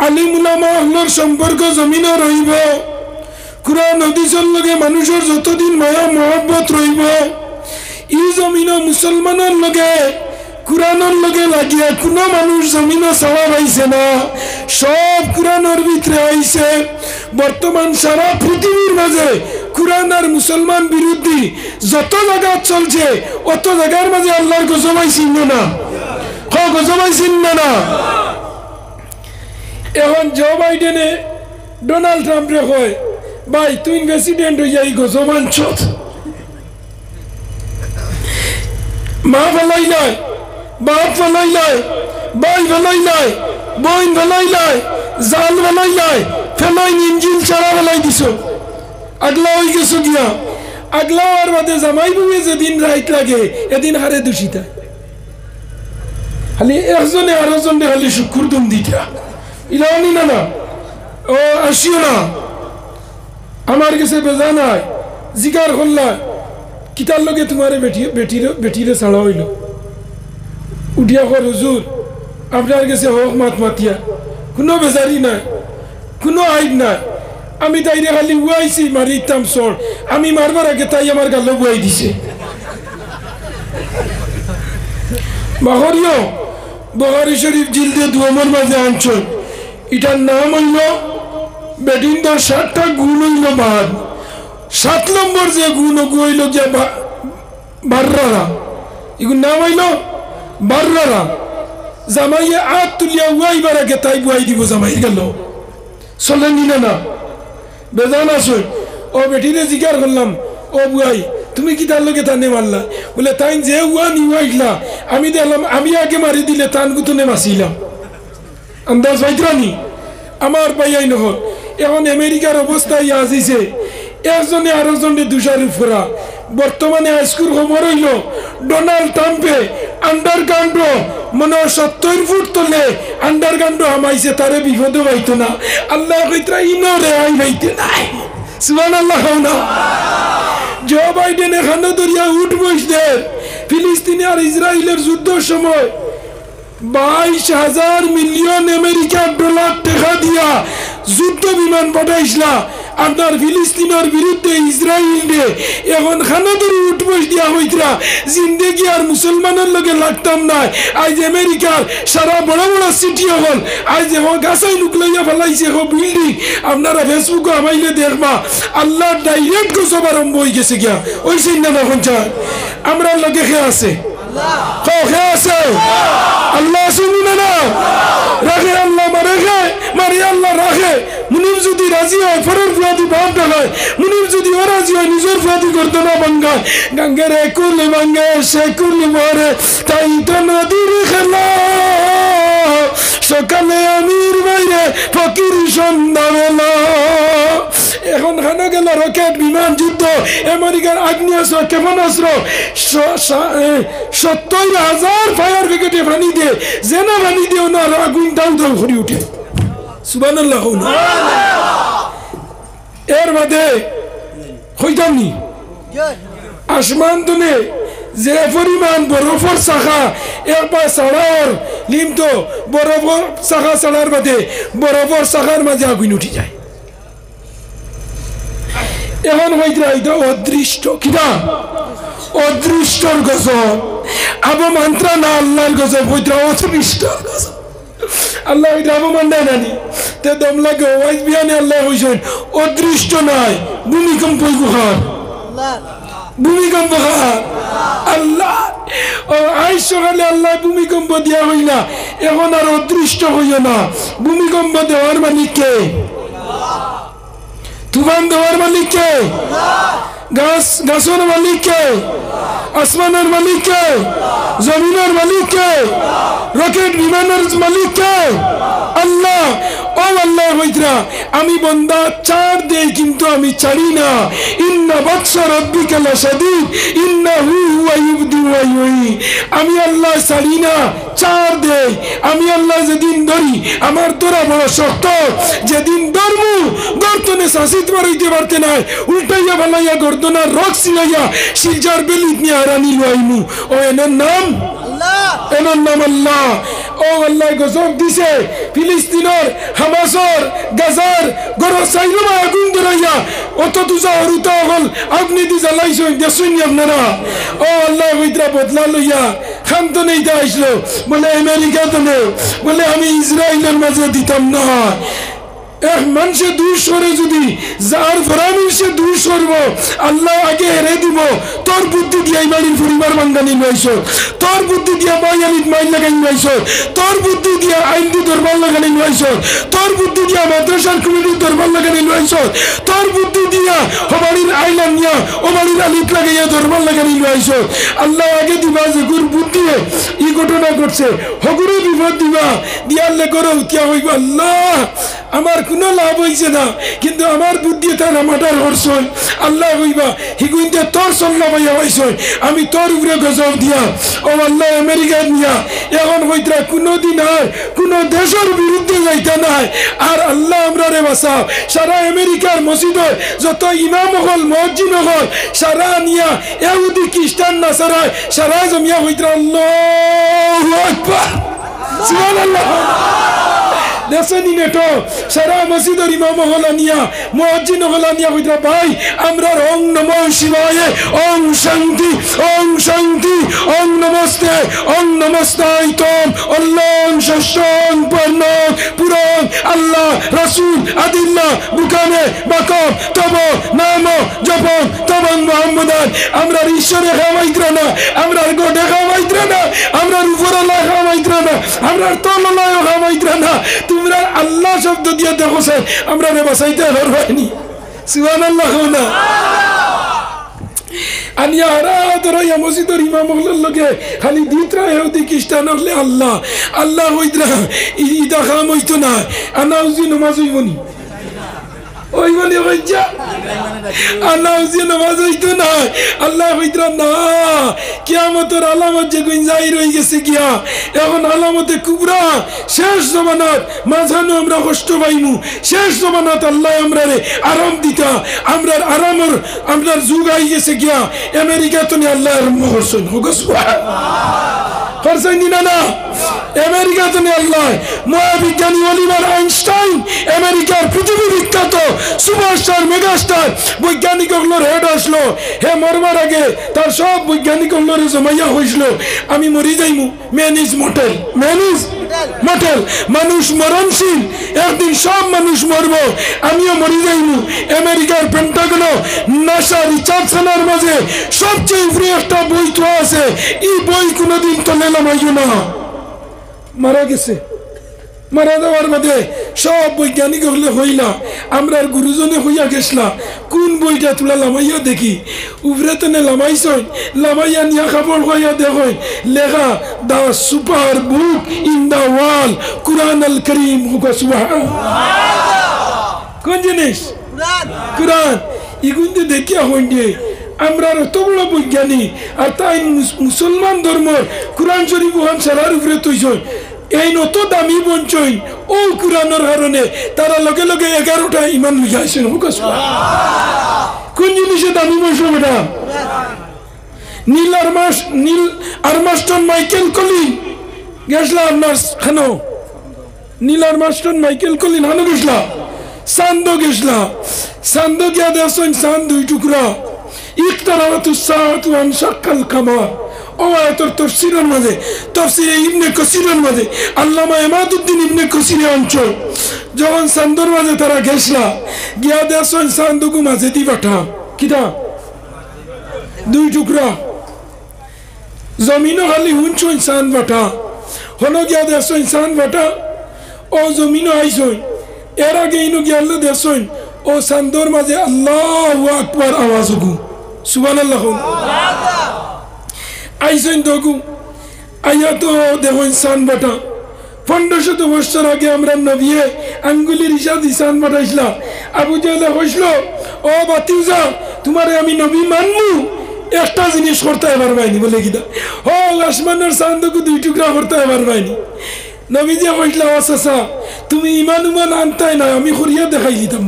A: আলিম উলামা হলর সম্পর্ক জমিনও রইব কোরআন হাদিসের লগে মানুষের যতদিন মায়া মহব্বত রইব এই জমিনও মুসলমানের লগে কোরআনের লগে লাগিয়া কোনো মানুষ জমিনও ছাড়া পাইছে না সব কোরআনের ভিতরে আইছে বর্তমান সারা পৃথিবীর মাঝে কোরআন আর মুসলমান বিরোধী যত জায়গা চলছে অত জায়গার মাঝে আল্লাহর গজব আইছিন না গজব আইছিন না এখন জো বাইডেনে ডোনাল্ড ট্রাম্পরে কয় ভাই তুই প্রেসিডেন্ট হয়ে যাই গজব আনছ মা ফেলাই নাই বাপ ফেলাই নাই ভাই ফেলাই নাই বোন ফেলাই নাই জাল ফেলাই নাই ফেলাই ইঞ্জিন চারা ফেলাই দিছ আগলা হয়ে গেছো গিয়া আগলা আর বাদে জামাই বুয়ে যেদিন রাইট লাগে এদিন হারে দূষিতা খালি একজনে আরো জনে খালি শুকুর দুম দিতা ইলানি না না ও আসিও না আমার কাছে বেজা নাই জিকার করলা কিতার লগে তোমার বেটিরে ছাড়া হইল উঠিয়া কর হুজুর আপনার কাছে হোক মাত মাতিয়া কোনো বেজারি নাই কোনো আইব নাই আমি তাইরে খালি উয়াইছি মারি ইতাম সর আমি মারবার আগে তাই আমার গাল বুয়াই দিছে বাহরিও বখারি শরীফ জিলদে দুয়ামর মাঝে আনছন এটার নাম হইল বেডিন্দর 7টা গুণ হইল বাদ 7 নম্বর যে গুণ হইল যে বাররা এগুলো নাম হইল বাররা জামাইয়ে আত তুলিয়া উয়াইবার আগে তাই বুয়াই দিব জামাই গেল চলেন নিলে না বেজান আসুন ও বেটিরে জিজ্ঞার করলাম ও বুয়াই তুমি কি তার লোকে টানে মারলা বলে তাই যে উয়া নিউয়াইলা আমি দেখলাম আমি আগে মারি দিলে টান গুতনে মাসিলাম আন্দাজ পাইত্রানি আমার পাইয়াই নহল এখন আমেরিকার অবস্থা ইয়া আসিছে একজনে আরো জনে দুষারি ফোরা বর্তমানে আজকুর খবর হইল ডোনাল্ড ট্রাম্পে আন্ডারগ্রাউন্ড মনে 70 ফুট তলে আন্ডারগ্রাউন্ড হামাইছে তারে বিপদে পাইতো না আল্লাহ কইত্রা ইনো রেহাই পাইতে নাই সুবহানাল্লাহ না জো বাইডেন এখানে দরিয়া উঠ বসে ফিলিস্তিনি আর ইসরায়েলের যুদ্ধের সময় 22,000 মিলিয়ন আমেরিকার ডলার টাকা দিয়া যুদ্ধ বিমান পাঠাইছিলা আপনার ফিলিস্তিনের বিরুদ্ধে ইসরায়েলে এখন খানাদরি উঠবস দিয়া হইতরা জিন্দেগি আর মুসলমানের লগে লাগতাম না আজ আমেরিকার সারা বড় বড় সিটি হল আজ এখন গাছাই লুকলাইয়া ফেলাইছে বিল্ডিং আপনারা ফেসবুকে আমাইলে দেখবা আল্লাহ ডাইরেক্ট গজব আরম্ভ হয়ে গেছে গিয়া ওই সিন্না এখন চায় আমরা লগে খে আছে আল্লাহ শুনি না রাখে আল্লাহ মারে আল্লাহ রাখে মুনির যদি রাজি হয় ফরের ফুয়াদি ভাব দেখায় মুনির যদি ও রাজি হয় নিজের ফুয়াদি করতে না ভাঙ্গায় গাঙ্গের কুল ভাঙ্গে সে কুল ভরে তাই তো নদীর খেলা সকালে আমির বাইরে ফকির সন্ধ্যা বেলা এখন খানো গেল রকেট বিমান যুদ্ধ আমেরিকার আগ্নেয়াস্ত্র ক্ষেপণাস্ত্র 70,000 ফায়ার ব্রিগেডে পানি দিয়ে জেনা পানি দিও না আগুন দাউ দাউ করে উঠে সুবহানাল্লাহ এর মধ্যে হইতামনি আসমান তুলে যে পরিমাণ বরফের শাখা একবার ছাড়ার লিমত বরফের শাখা ছাড়ার বাদে বরফের শাখার মাঝে আগুন উঠে যায় এখন হইতরা এটা অদৃষ্ট কিনা অদৃষ্টর গজব আবো মন্ত্রা না আল্লাহর গজব হইতরা অদৃষ্টর গজব আল্লাহ এটা আবো মান্ডায় নানি তে দম লাগে ওয়াইজ বিয়ানে আল্লাহ হইছেন অদৃষ্ট নাই ভূমিকম্প গুহার ভূমিকম্প আল্লাহ আজ সকালে আল্লাহ ভূমিকম্প দিয়া হইলা এখন আর অদৃষ্ট হইও না ভূমিকম্প দেওয়ার মালিক কে তুফান দেওয়ার মালিক কে গাছের মালিক কে আসমানের মালিক কে জমিনের মালিক কে রকেট বিমানের মালিক কে আল্লাহ ও আল্লাহ হইতরা আমি বান্দা চার দেই কিন্তু আমি ছাড়ি না ইন্না বাতশা রাব্বিকা লাশাদীদ ইন্নাহু হুয়া ইবদি ওয়া ইউঈদ আমি আল্লাহ ছাড়ি না চার দে নাই আমি আল্লাহ যেদিন ধরি আমার তোরা বড় শক্ত যেদিন ধর্ম গর্তনে শাসিত বাড়াইতে পারতে নাই উল্টাইয়া বালাইয়া গর্দনার রক সিলাইয়া শিলজার বেলিত নিয়ে হারানি লইমু ও এনার নাম আল্লাহ ও আল্লাহ গজব দিছে ফিলিস্তিনের হামাসর গাজার গরো সাইলমা আগুন ধরাইয়া অত তুজা হরুতা হল আপনি দি জ্বালাইছেন দেখুন আপনারা ও আল্লাহ ওইটা বদলা লইয়া খান্ত নেইতে আসলো বলে আমেরিকা তো বলে আমি ইসরায়েলের মাঝে দিতাম না মানুষে দূর সরে যদি যার ফরামির সে দূর সরব আল্লাহ আগে হেরে দিব তোর বুদ্ধি দিয়ে এই বাড়ির পরিবার বাঙ্গানি লইছ তোর বুদ্ধি দিয়ে মাইয়ালিত মাইল লাগানি লইছ তোর বুদ্ধি দিয়ে আইন দি দরবার লাগানি লইছ তোর বুদ্ধি দিয়ে মাদ্রাসার কমিটির দরবার লাগানি লইছ তোর বুদ্ধি দিয়া হবাড়ির আইলান নিয়া ও বাড়ির আলিত লাগাইয়া দরবার লাগানি লইছ আল্লাহ আগে দিবা যে গুর বুদ্ধি এই ঘটনা ঘটছে হগুরু বিপদ দিবা দিয়ালে করো উঠিয়া হইব আল্লাহ আমার কোনো লাভ হয়েছে না কিন্তু আমার বুদ্ধি তার আমাটার হরসই আল্লাহ হইবা হিগুইতে তোর সন্না পাইয়া হয়েছে আমি তোর উপরে গজব দিয়া ও আল্লাহ আমেরিকা নিয়া এখন হইতরা কোনোদিন আর কোনো দেশের বিরুদ্ধে যাইতে নাই আর আল্লাহ আমরা রে বাসা সারা আমেরিকার মসজিদে যত ইমাম হল মসজিদ হল সারা নিয়া ইহুদি খ্রিস্টান নাসারায় সারা জমিয়া হইতরা আল্লাহু আকবার সুবহানাল্লাহ দেশনি নেটো সারা মসজিদের ইমাম হলানিয়া মুয়াজ্জিন হলানিয়া কইরা ভাই আমরা ওং নমঃ শিবায় ওং শান্তি ওং নমস্তাইতম আল্লাহ শস্যং পর্ণং পুরং আল্লাহ রাসূল আদিল্লাহ বুকানে বাকম তব নাম জপং তবং মুহাম্মাদান আমরা ঈশ্বরে খাওয়াইত্রা না আমরা গোডে খাওয়াইত্রা না আমরা উপরলা খাওয়াইত্রা না আমরা তললা খাওয়াইত্রা না তোমরা আল্লাহ শব্দ দিয়ে দেখো স্যার আমরা রে বাসাইতে পারবানি সুবহানাল্লাহ না আনিয়া ধরাইয়া মসজিদের ইমাম হলের লোকে খালি দিতরা হেউদি খ্রিস্টান হলে আল্লাহ আল্লাহ হইতরা ইদা খাম হইতো না আনাউজি নমাজ হইবনি ওই বলে হইছা আনাউজি নমাজ হইতো না আল্লাহ হইতরা না কিয়ামতের আলামত যে গুঞ্জাই রয়ে গেছে গিয়া এখন আলামতে কুবরা শেষ জমানাত মাঝানো আমরা কষ্ট পাইমু শেষ জমানাত আল্লাহ আমরা রে আরাম দিতা আমরার আরামর আমরার যুগ আই গেছে গিয়া আমেরিকা তো আল্লাহ আরম্ভ করছেন করছেন না আমেরিকা তো আল্লাহ মহাবিজ্ঞানী অলিভার আইনস্টাইন আমেরিকার পৃথিবী বিখ্যাত সুপারস্টার মেগাস্টার বৈজ্ঞানিক গুলোর হেড আসলো হে মরবার আগে তার সব বৈজ্ঞানিক গুলোর জমাইয়া হয়েছিল আমি মরি যাইমু ম্যান ইজ মর্টাল মানুষ মরণশীল একদিন সব মানুষ মরব আমিও মরি যাইমু আমেরিকার পেন্টাগন নাসা রিচার্ড সেনার মাঝে সবচেয়ে উপরে একটা বই তো আছে এই বই কোনোদিন তো নেলামাইও না মারা গেছে মারা যাওয়ার মধ্যে সব বৈজ্ঞানিক হলে হইলা আমরা গুরুজনে হইয়া গেছলা কোন বইটা তোলা লামাইয়া দেখি উপরে তো লামাইছই লামাইয়া নিয়া খাবার হইয়া দেখই লেখা দা সুপার বুক ইন দা ওয়াল কুরআন আল করিম কোন জিনিস কুরআন ইগুনতে দেখিয়া হইছে আমরা অত বড় বৈজ্ঞানিক আর তাই মুসলমান ধর্মর কুরআন শরীফ ওহান সারার উপরে তৈছই এই নত দামি বঞ্চই ও কুরআনের কারণে তারা লগে লগে 11টা ইমান লিখে আসেন কোন জিনিসে দামি বঞ্চ বেটা নীল আর্মস্ট্রং মাইকেল কলিন গেছলা আপনার খানো Neil Armstrong Michael Colin হানো গেছলা Chand গেছলা Chand গিয়া দেখছেন চাঁদ 2 টুকরা ইকতারাবাতু সাআতু ওয়া আনশাক্কাল কামার ও আয়াতের তাফসীরের মাঝে তাফসীরে ইবনে কাসিরের মাঝে আল্লামা ইমাদউদ্দিন ইবনে কাসির অঞ্চল যখন চান্দর মাঝে তারা গেছলা গিয়া দেখছেন চান্দগু মাঝে দি বাটা কিটা 2 টুকরা জমিনও খালি হুনছন চাঁদ বাটা হলো গিয়া দেখছেন চাঁদ বাটা ও জমিনও আইছন এর আগে ইনু গিয়াল দেখছেন ও চান্দর মাঝে আল্লাহু আকবার আওয়াজ গু সুবহানাল্লাহ আইসেন দগু আইয়া তো দেখুন সান বাটা 1500 বছর আগে আমরা নবিয়ে আঙ্গুলির ইশারা দিয়ে সান বাটাইছিলাম আবু জাহেল হইছিল ও বাতিজা তোমারে আমি নবী মানমু একটা জিনিস করতে পারবাইনি বলে কিনা ও আসমানের চাঁদকে 2 টুকরা করতে পারবাইনি নবীজি কইলা ও চাচা তুমি ইমান উমান আনতাই না আমি করিয়া দেখাই দিতাম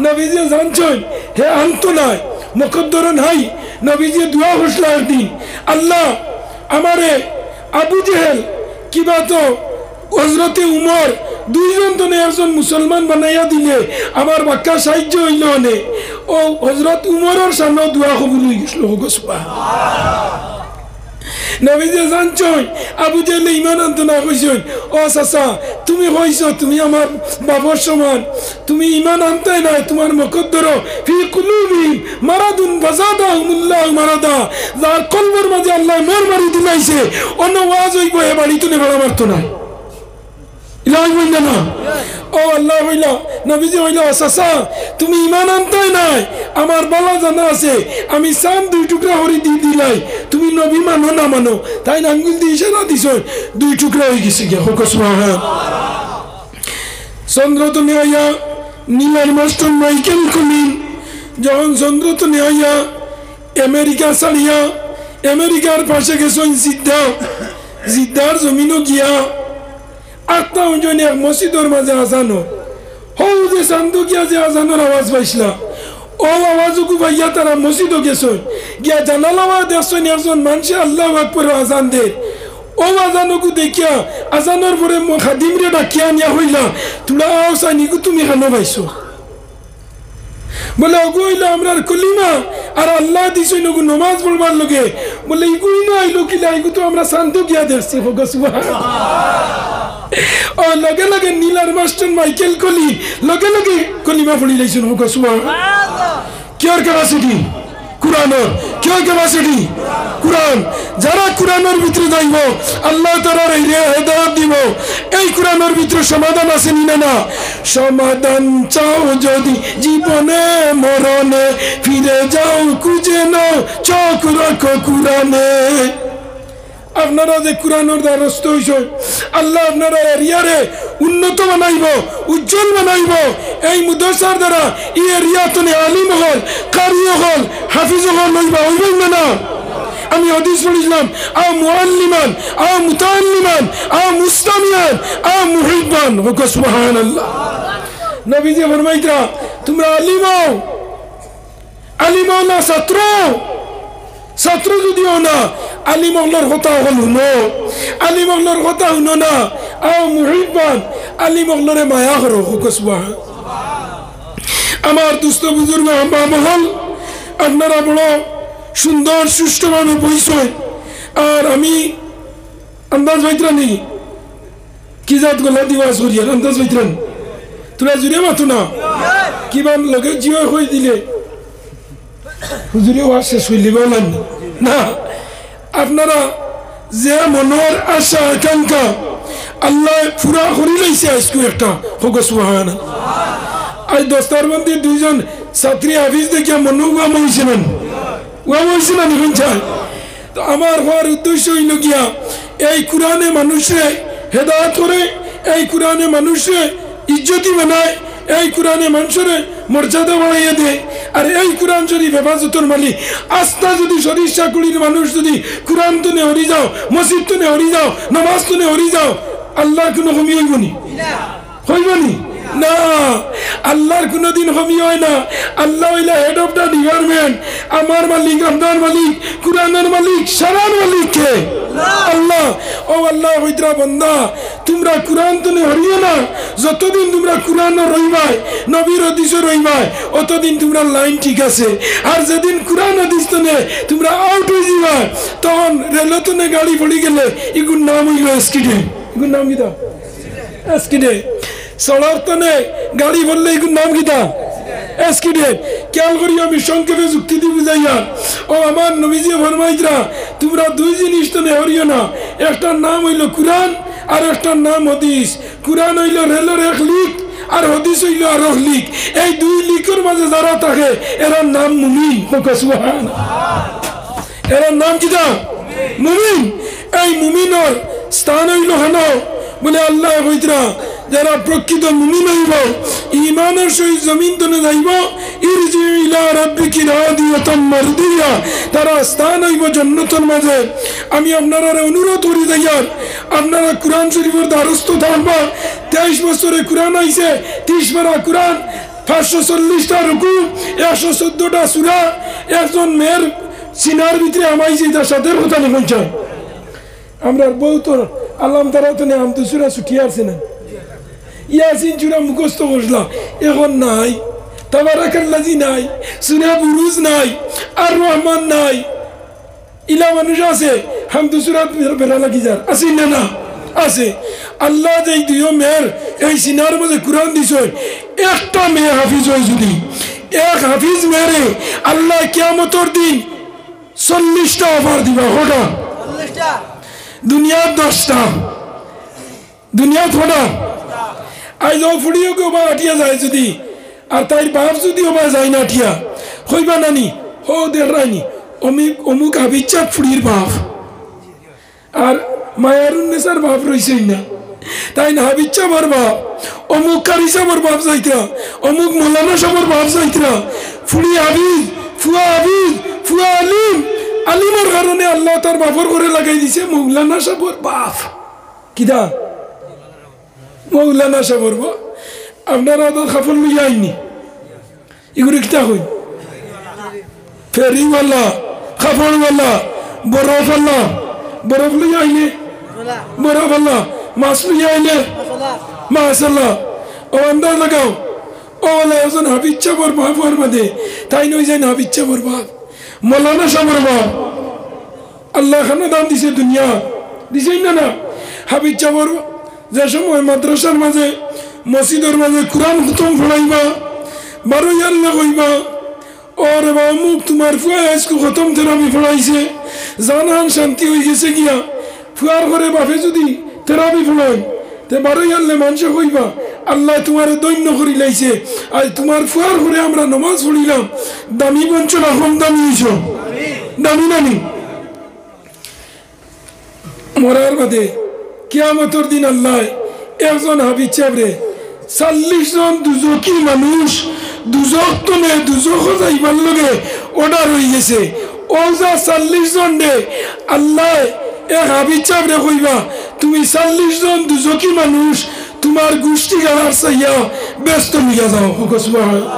A: নবীজি জানছেন হে আনতো নাই মুকদ্দর নাই নবীজি দোয়া করছিল একদিন আল্লাহ আমারে আবু জেহেল কিবা তো হযরতে উমর দুইজন তো একজন মুসলমান বানাইয়া দিলে আমার বাক্কা সাহায্য হইল নে ও হযরত উমরের সামনে দোয়া কবুল হয়ে গেছিল সুবহানাল্লাহ নবীজি জানছেন আবু জেহেল ঈমান আনতো না কইছেন ও চাচা তুমি কইছো তুমি আমার বাবার সমান তুমি ঈমান আনতে না তোমার মুকদ্দর ফি কুলুবিহিম মারাদুন ফাযাদাহুমুল্লাহু মারাদা যার কলবের মাঝে আল্লাহ মোর মারি দিলাইছে অন্য ওয়াজ হইব এ বাড়ি তুলে বড় মারতো না ইলাহি বলল না ও আল্লাহ বলল নবীজি বলল চাচা তুমি ঈমান আনতে নাই আমার বলা জানা আছে আমি সাম 2 টুকরা হরি দি দিলাই তুমি নবী মানো না মানো তাই আঙ্গুল দিয়ে ইশারা দিছো 2 টুকরা হয়ে গেছে কি হোক সুবহানাল্লাহ চন্দ্র তো নিয়া নীলার মাস্টার মাইকেল কলিন যখন চন্দ্র তো নিয়া আমেরিকা ছাড়িয়া আমেরিকার পাশে গেছেন জিদ্দার জমিনও গিয়া আত্মা ওজনে এক মসজিদের মাঝে আজানো হও যে সান্দুকিয়া যে আজানোর আওয়াজ পাইছিলা ও আওয়াজকে ভাইয়া তারা মসজিদও গেছেন গিয়া জানালাওয়া দেখছেন একজন মানুষে আল্লাহু আকবার আজান দে ও আজানকে দেখিয়া আজানোর পরে খাদিমরে ডাকিয়া নিয়া হইলা তোরা আও সাইনিকু তুমি কেন পাইছো বলে ওগুইলা আমরার কলিমা আর আল্লাহ দিছে নগু নামাজ পড়বার লগে বলে ইগুই না আইলো কিলা ইগু তো আমরা সান্দুকিয়া দেখছি হোক সুবহানাল্লাহ ও লগে লগে নীলার মাস্টার মাইকেল কলি লগে লগে কলিমা পড়ি লাইছেন হোক সুবহানাল্লাহ কিয়ার ক্যাপাসিটি কুরআনের কিয়ার ক্যাপাসিটি কুরআন যারা কুরআনের ভিতরে যাইব আল্লাহ তাআলার হেদায়েত দিব এই কুরআনের ভিতরে সমাধান আছে না সমাধান চাও যদি জীবনে মরণে ফিরে যাও খুঁজে নাও চোখ রাখো কুরআনে আপনারা যে কুরআনের দ্বারস্থ হইছেন আল্লাহ আপনারা এরিয়ারে উন্নত বানাইব উজ্জ্বল বানাইব এই মুদরসার দ্বারা এই এরিয়াতনে আলিম হল কারি হল হাফিজ হল লইবা হইবেন না আমি হাদিস পড়িলাম আ মুআল্লিমান আ মুতাআল্লিমান আ মুস্তামিয়ান আ মুহিব্বান ওয়া সুবহানাল্লাহ নবীজি ফরমাইতা তোমরা আলিম না ছাত্র যদিও না আলিমগলর কথা হল হুনো আলিমগলর কথা হুনো না আও মুহিব্বান আলিমগলরে মায়া করো হোক সুবহানাল্লাহ আমার দুস্থ বুজুর্গ আম্মা মহল আপনারা বড় সুন্দর সুষ্ঠুভাবে বইছেন আর আমি আন্দাজ পাইত্রানি কি জাত গলা দিবাস করিয়া আন্দাজ পাইত্রান তোরা জুড়ে মাথো না কিবা লগে জিও হয়ে দিলে হুজুরে ওয়াজ শেষ হইলে বলেন না আপনারা যে মনের আশা আকাঙ্ক্ষা আল্লাহ পুরা করি লাইছে আজকে একটা হোক সুবহানাল্লাহ আজ দস্তারবন্দি 2 জন ছাত্রী হাফিজ দেখিয়া মনু গাম হয়েছিলেন ওয়াম হয়েছিলেন এখন চাই তো আমার হওয়ার উদ্দেশ্য হইল গিয়া এই কোরআনে মানুষে হেদায়েত করে এই কোরআনে মানুষে ইজ্জতি বানায় এই কোরআনে মানুষের মর্যাদা বাড়াইয়া দেয় আর এই কোরআন শরীফ হেফাজতের মালিক আস্থা যদি সরিষা কুড়ির মানুষ যদি কোরআন তো নে হরি যাও মসজিদ তো নে হরি যাও নামাজ তো নে হরি যাও আল্লাহ কোনো কমি হইবনি হইবনি না আল্লাহর কোনদিন কমি হয় না আল্লাহ হইলা হেড অফ দ্য ডিপার্টমেন্ট আমার মালিক আপনার মালিক কোরআনের মালিক সারার মালিক কে আল্লাহ ও আল্লাহ হইতরা বান্দা তোমরা কোরআন তো নে হরিও না যতদিন তোমরা কোরআন রইবাই নবীর হাদিস রইবাই অতদিন তোমরা লাইন ঠিক আছে আর যেদিন কোরআন হাদিস তো নে তোমরা আউট হয়ে যাবা তখন রেলতনে গাড়ি পড়ি গেলে এগুর নাম হইল এসকিডে এগুর নাম কি দাও এসকিডে সড়কতনে গাড়ি বললে এগুর নাম কি দাও এসকিডেট খেয়াল করি আমি সংক্ষেপে যুক্তি দিয়ে বুঝাইয়া ও আমার নবীজি ফরমাইতরা তোমরা 2 জিনিস তো নেহরিও না একটার নাম হইল কোরআন আর একটার নাম হাদিস কোরআন হইল রেলের 1 লিক আর হাদিস হইল আর 1 লিক এই 2 লিকের মাঝে যারা থাকে এর নাম মুমিন সুবহানাল্লাহ এর নাম কি দা মুমিন এই মুমিনের স্থান হইল হলো বলে আল্লাহ হইতরা যারা প্রকৃত মুমিন হইব ইমানের সহিত জমিন তনে যাইব ইরজি ইলা রাব্বিকি রাদিয়াতাম মারদিয়া তারা স্থান হইব জান্নাতের মাঝে আমি আপনারা অনুরোধ করি যাইয়ার আপনারা কোরআন শরীফের দ্বারস্থ থাকবা 23 বছরে কোরআন আইছে 30 পারা কোরআন 540টা রুকু 114টা সূরা একজন মেয়ের সিনার ভিতরে আমাইছে তার সাথে কথা নেই পৌঁছায় আমরা বহুত আল্লাহ তারা তো নেই আমি তো সূরা ছুটিয়ে আসছে না ইয়াসিন সূরা মুখস্থ করলাম এখন নাই তাবারাকাল্লাযী নাই সূরা বুরুজ নাই আর রহমান নাই ইলা মানুষ আছে হামদু সূরা বেলা লাগি যার আছে না না আছে আল্লাহ যে দুই মেয়ের এই সিনার মধ্যে কোরআন দিছে একটা মেয়ে হাফিজ হয় যদি এক হাফিজ মেরে আল্লাহ কিয়ামতের দিন 40টা অফার দিবা কটা 40টা দুনিয়া 10টা দুনিয়া থোড়া আজ ফুড়িও কেউ বা আটিয়া যায় যদি আর তাই বাপ যদি ওবা যায় না আটিয়া হইবা নানি হো দের রাইনি অমুক হাবিচ্ছা ফুড়ির বাপ আর মায়ারুন্নেসার বাপ রইছেই না তাই না হাবিচ্ছা আমার বাপ অমুক কারিসা আমার বাপ যাইতরা অমুক মৌলানা সামর বাপ যাইতরা ফুড়ি হাবিজ ফুয়া আলিম আলিমের কারণে আল্লাহ তার বাপর করে লাগাই দিছে মৌলানা সাবর বাপ কিদা মৌলানা সাবর বাপ আপনারা তো খাফল লইয়া আইনি এগুলো কিতা হই ফেরিওয়ালা খাফলওয়ালা বরফ লইয়া আইনে বরফ আল্লাহ মাছ লইয়া আইনে মাশাল্লাহ ও আন্দাজ লাগাও ও একজন হাবিচ্ছা বর বাপ হওয়ার বাদে তাই নই যায় হাবিচ্ছা বর বাপ মৌলানা সাবর বাপ আল্লাহ খানা দান দিছে দুনিয়া দিছেই না হাবিচ্ছা বর যে সময় মাদ্রাসার মাঝে মসজিদের মাঝে কোরআন খতম পড়াইবা 12 ইয়াল্লা কইবা ওর বামুক তোমার ফুয়া আজকে খতম তেরাবি পড়াইছে জানান শান্তি হয়ে গেছে গিয়া ফুয়ার ঘরে বাপে যদি তেরাবি পড়াই তে 12 ইয়াল্লা মানুষে কইবা আল্লাহ তোমার দৈন্য করি লাইছে আজ তোমার ফুয়ার ঘরে আমরা নামাজ পড়িলাম দামি বঞ্চ না কম দামি হইছ দামি নানি মরার বাদে কিয়ামতের দিন আল্লাহ একজন হাবিজ চাবরে 40 জন দুজকি মানুষ দুজক তনে দুজক যাইবার লগে অর্ডার হয়ে গেছে ও যা 40 জন রে আল্লাহ এক হাবিজ চাবরে কইবা তুমি 40 জন দুজকি মানুষ তোমার গোষ্ঠী গালার চাইয়া ব্যস্ত হইয়া যাও সুবহানাল্লাহ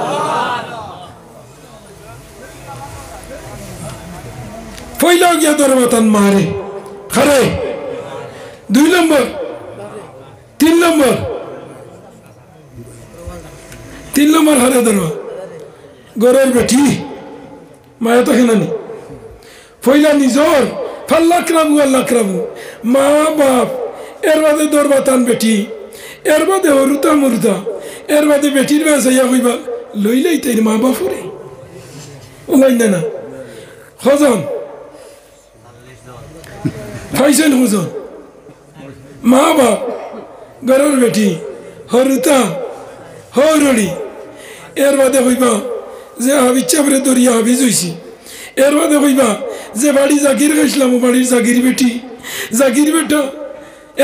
A: পয়লা গিয়া দরবাতান মারে খারে 2 নম্বর 3 নম্বর হারে ধরবা গরের বেটি মায়া তো খেলানি পয়লা নিজর ফাল্লাক রাবু মা বাপ এর বাদে দরবাতান বেটি এর বাদে হরুতা মরুতা এর বাদে বেটির বেসাইয়া কইবা লইলেই তাই মা বাপ হরে ওলাই না হজন খাইছেন হুজন মা বাপ গরের বেটি হরুতা হরড়ি এর বাদে হইবা যে হাবিজ চাপরে দরিয়া হাবিজ হইছি এর বাদে হইবা যে বাড়ি জাগির খাইছিলাম ও বাড়ির জাগির বেটি জাগির বেটা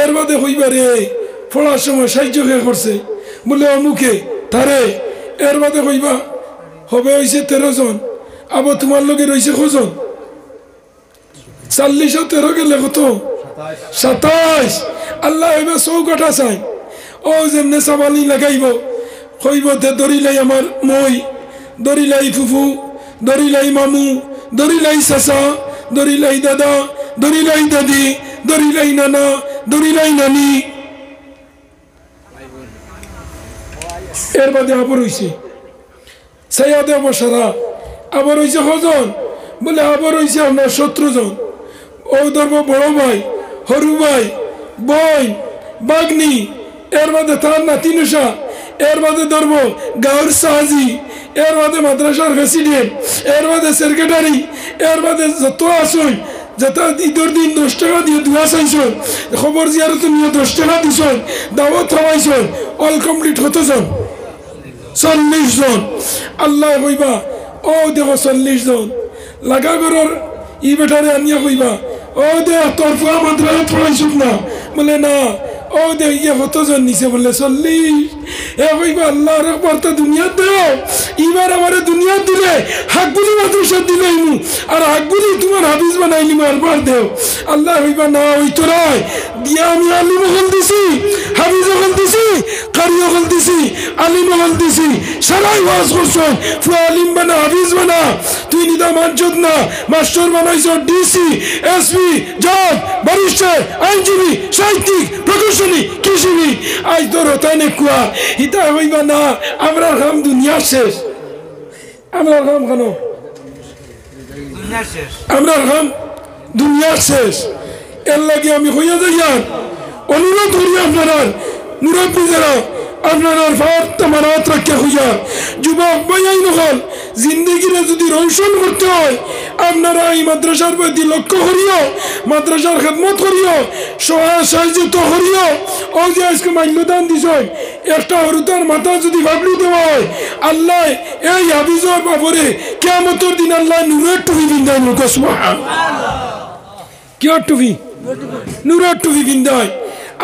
A: এর বাদে হইবা রে পড়ার সময় সাহায্য হয়ে করছে বলে অমুকে তারে এর বাদে হইবা হবে হইছে 13 জন আবার তোমার লগে রয়েছে কজন 40 গেলে কত 27 আল্লাহ এবার চৌকাটা চাই ও যেমনে চাবালি লাগাইব কইব তে দরিলাই আমার মই দরিলাই ফুফু দরিলাই মামু দরিলাই চাচা দরিলাই দাদা দরিলাই দাদি দরিলাই নানা দরিলাই নানি এর বাদে আবার হইছে সাইয়াদে বসারা আবার হইছে কজন বলে আবার হইছে আপনার 17 জন ও ধরব বড় ভাই হরু ভাই বোন বাগনি এর বাদে তার নাতি নুসা এর বাদে ধরব গাঁর সাহাজি এর বাদে মাদ্রাসার প্রেসিডেন্ট এর বাদে সেক্রেটারি এর বাদে যত আসুন যেটা ঈদের দিন 10 টাকা দিয়ে দুয়া চাইছন খবর জিয়ারত নিয়ে 10 টাকা দিছন দাওয়াত খাওয়াইছন অল কমপ্লিট কতজন 40 জন আল্লাহ কইবা ও দেখো 40 জন লাগা গরর ই বেটারে আনিয়া কইবা ও দে তোর ফুয়া মাদ্রাসা পড়াইছুক না বলে না ও দেখে কতজন নিচে বলে 40 এ কইবা আল্লাহর আকবার তো দুনিয়া দাও এবার আমার দুনিয়া দিলে হাকগুলি মাদ্রাসা দিলাইমু আর হাকগুলি তোমার হাফিজ বানাইলি মারবার দেও আল্লাহ কইবা না ওই তো নয় দিয়া আমি আলিম হল দিছি হাফিজ হল দিছি কারি হল দিছি আলিম হল দিছি সারাই ওয়াজ করছন ফু আলিম বানা হাফিজ বানা তুই নিদা মানজত না মাস্টার বানাইছ ডিসি এসপি জজ ব্যারিস্টার আইনজীবী সাহিত্যিক প্রকৌশলী কৃষিবিদ আজ তোর তাইনে কুয়া হিতা হইবা না আমরা কাম দুনিয়া শেষ আমরা কাম কেন আমরা কাম দুনিয়া শেষ এর লাগে আমি হইয়া যাইয়ার অনুরোধ করি আপনারা মুরব্বী যারা আপনারা মারাত রাখা হইয়া যুবক ভাইয়াই নকল জিন্দগিরে যদি রোশন করতে হয় আপনারা এই মাদ্রাসার প্রতি লক্ষ্য করিও মাদ্রাসার খেদমত করিও সহায় সাহায্য করিও ও যে আজকে মাল্যদান দিছ একটা হরুতার মাথা যদি ভাবলি দেওয়া হয় আল্লাহ এই হাফিজর বাপরে কিয়ামতের দিন আল্লাহ নূরের টুপি বিন্দায় লোক সুবহানাল্লাহ কিয়ার টুপি নূরের টুপি বিন্দায়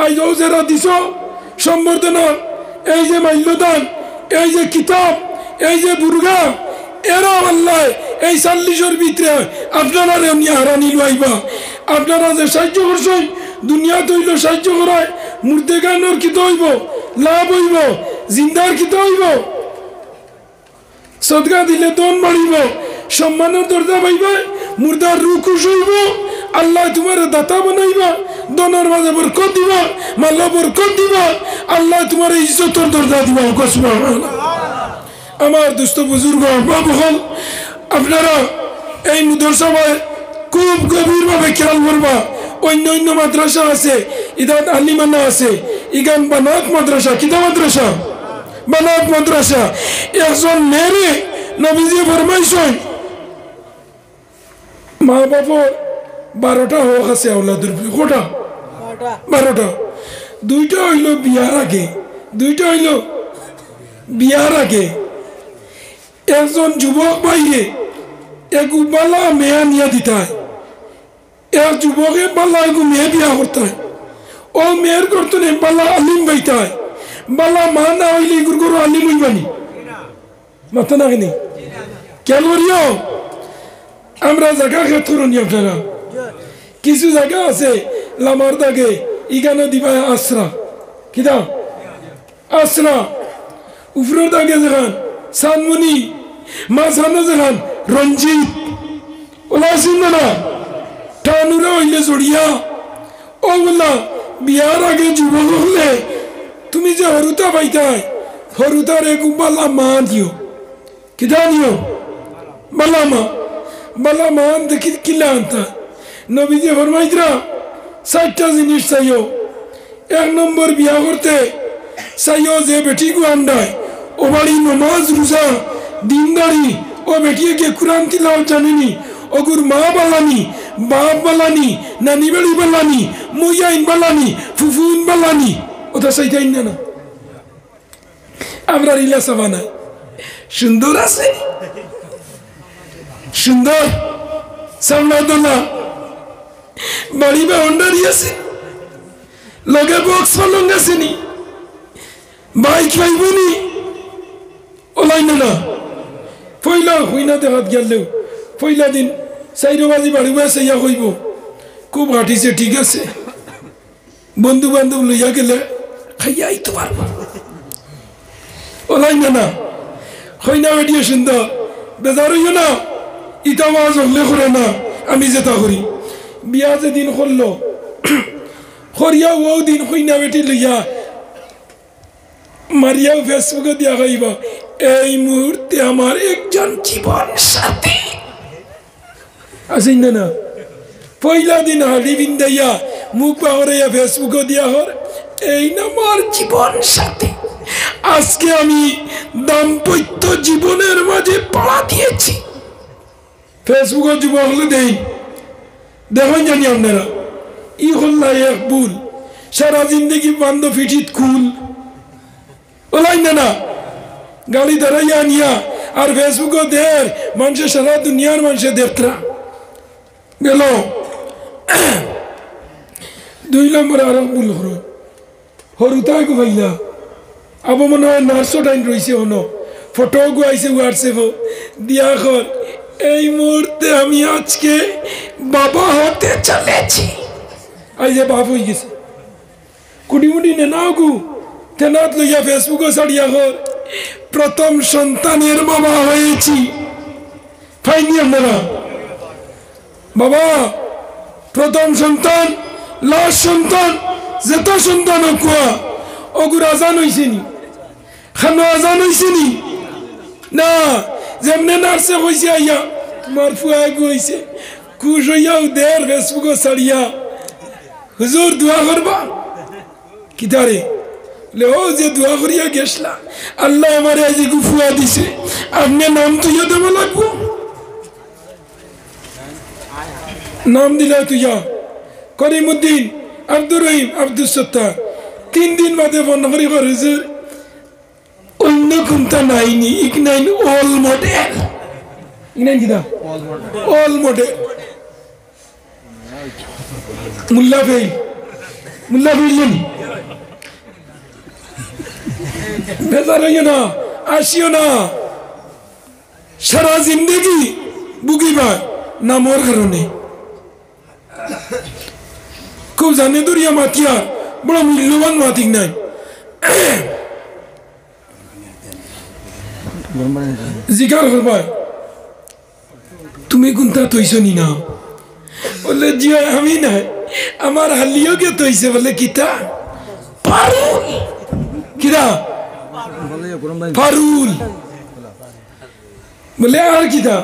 A: আজ ও যারা দিছ সম্বর্ধনা এই যে মাল্যদান এই যে কিতাব এই যে বুর্গা এরা আল্লাহ এই 40-এর ভিতরে আপনারা হারানি লইবা আপনারা যে সাহায্য করছেন দুনিয়া তৈল সাহায্য করায় মুর্দেগানোর কি হইব লাভ হইব জিন্দার কি হইব সদকা দিলে দন বাড়িব সম্মানের দরজা পাইবা মুর্দার রু খুশ হইব আল্লাহ তোমার দাতা বানাইবা দনের মাঝে বরকত দিবা মাল্লা বরকত দিবা আল্লাহ তোমার ইজ্জতের দরজা দিবা সুবহানাল্লাহ আমার দুস্থ বুজুর্গ বাবুগণ আপনারা এই মাদ্রাসায় খুব গভীরভাবে খেয়াল করবা অন্য অন্য মাদ্রাসা আছে ইদাত আলিমানা আছে ইগান বানাত মাদ্রাসা কিতা মাদ্রাসা বানাত মাদ্রাসা একজন মেয়ে নবীজি ফরমাইছেন মা বাবার 12টা হক আছে আওলাদের কটা 12টা 2টা হইল বিয়ার আগে 2টা হইল বিয়ার আগে একজন যুবক বাইরে এক বালা মেয়া নিয়ে দিতায় এক যুবকে বালা এক মেয়ে বিয়া করতায় ও মেয়ের করতো না বালা আলিম বাইতায় বালা মা না হইলে গুরু গুরু আলিম হইবানি মাথা না কিনি কেন করিও আমরা জায়গা ক্ষেত্র নি আপনারা কিছু জায়গা আছে লামার দাগে ইগানো দিবা আশ্রা কিতা আশ্রা উপরের দাগে যেখান সানমুনি মাঝখানে যেখান রঞ্জিত ওলা আসিন না টানুরা হইলে জড়িয়া ও বললা বিয়ার আগে যুবক হলে তুমি যে হরুতা পাইতাই হরুতার এক বালা মা দিও কিতা দিও বালা মা দেখি কিলা আনতা নবীজি ফরমাইতরা 4টা জিনিস চাইও 1 নম্বর বিয়া করতে চাইও যে বেটি গু আন্ডায় ও বাড়ি নমাজ রোজা দিনদারি ও বেটিয়ে কে কুরআন তিলাওয়াত জানেনি ওগুর মা বালানি বাপ বালানি নানি বাড়ি বালানি মুইয়াইন বালানি ফুফুইন বালানি ওটা চাইতাই না আমরা রিলা সাবানা সুন্দর আছে সুন্দর সামনাদোলা বাড়ি বা হন্ডারি আছে লগে বক্স পালং আসেনি বাইক পাইবনি ওলাই না পয়লা হইনা দেখাত গেলেও পয়লা দিন 4 বাজি বাড়ি বসে ইয়া হইব খুব হাঁটিছে ঠিক আছে বন্ধু বান্ধব লইয়া গেলে খাইয়া আইতে পারবো ওলাই না হইনা বেটিয়ে সুন্দর বেজার হইও না ইটা আওয়াজ হলে করে না আমি যেটা করি বিয়া যেদিন করলো করিয়া ও দিন হইনা বেটি লইয়া মারিয়াও ফেসবুকে দিয়া খাইবা এই মুহূর্তে আমার একজন জীবন সাথী আসেন না পয়লা দিন হাড়ি বিন্দাইয়া মুখ বাহরাইয়া ফেসবুকে দিয়া হর এই আমার জীবন সাথী আজকে আমি দাম্পত্য জীবনের মাঝে পাড়া দিয়েছি ফেসবুকে যুবক হলে দেই দেখুন জানি আপনারা ই হল্লা এক ভুল সারা জিন্দগি বান্ধ ফিটিত খুল ওলাই না গাড়ি দাঁড়াইয়া নিয়া আর ফেসবুকে দের মানুষের সারা দুনিয়ার মানুষের দেখরা গেল 2 নম্বর আর ভুল হল হরুতাই গো ভাইলা আবো মনে হয় নার্সও টাইম রয়েছে হনো ফটো গো আইছে হোয়াটসঅ্যাপও দিয়া কর এই মুহূর্তে আমি আজকে বাবা হতে চলেছি আই যে বাপ হয়ে গেছে কুড়িমুড়ি নেনাও গু তেনাত লইয়া ফেসবুকও ছাড়িয়া কর প্রথম সন্তানের বাবা হয়েছি ফাইনি আপনারা বাবা প্রথম সন্তান লাস্ট সন্তান যেত সন্তান কুয়া অগুর আজান হয়েছে নি খানো আজান হয়েছে নি না যেমনে নার্সে হয়েছে আইয়া তোমার ফুয়া হয়েছে খুশ হইয়াও দের ফেসবুকও ছাড়িয়া হুজুর দোয়া করবা কিতারে ও যে দোয়া করিয়া গেছলা আল্লাহ আমার আজ গুফুয়া দিছে আপনি নাম তুইয়া দেওয়া লাগবো নাম দিলা তুইয়া করিমউদ্দিন আব্দুর রহিম আব্দুল সত্তার 3 দিন বাদে ফোন করি কর হুজুর অন্য কোনটা নাইনি ইগনাইন অল মডেল ইগনাইন কিতা অল মডেল মুল্লা ভাই বেজার হইও না আসিও না সারা জিন্দগি বুকিবা নামর কারণে খুব জানে দরিয়া মাতিয়া বড় মূল্যবান মাতিক নাই জিকার করবা তুমি কোনটা তৈছো নি না বলে জিয়া আমি নাই আমার হালিও কে তৈছে বলে কিতা পারুল কিরা ফারুল বলে আর কিতা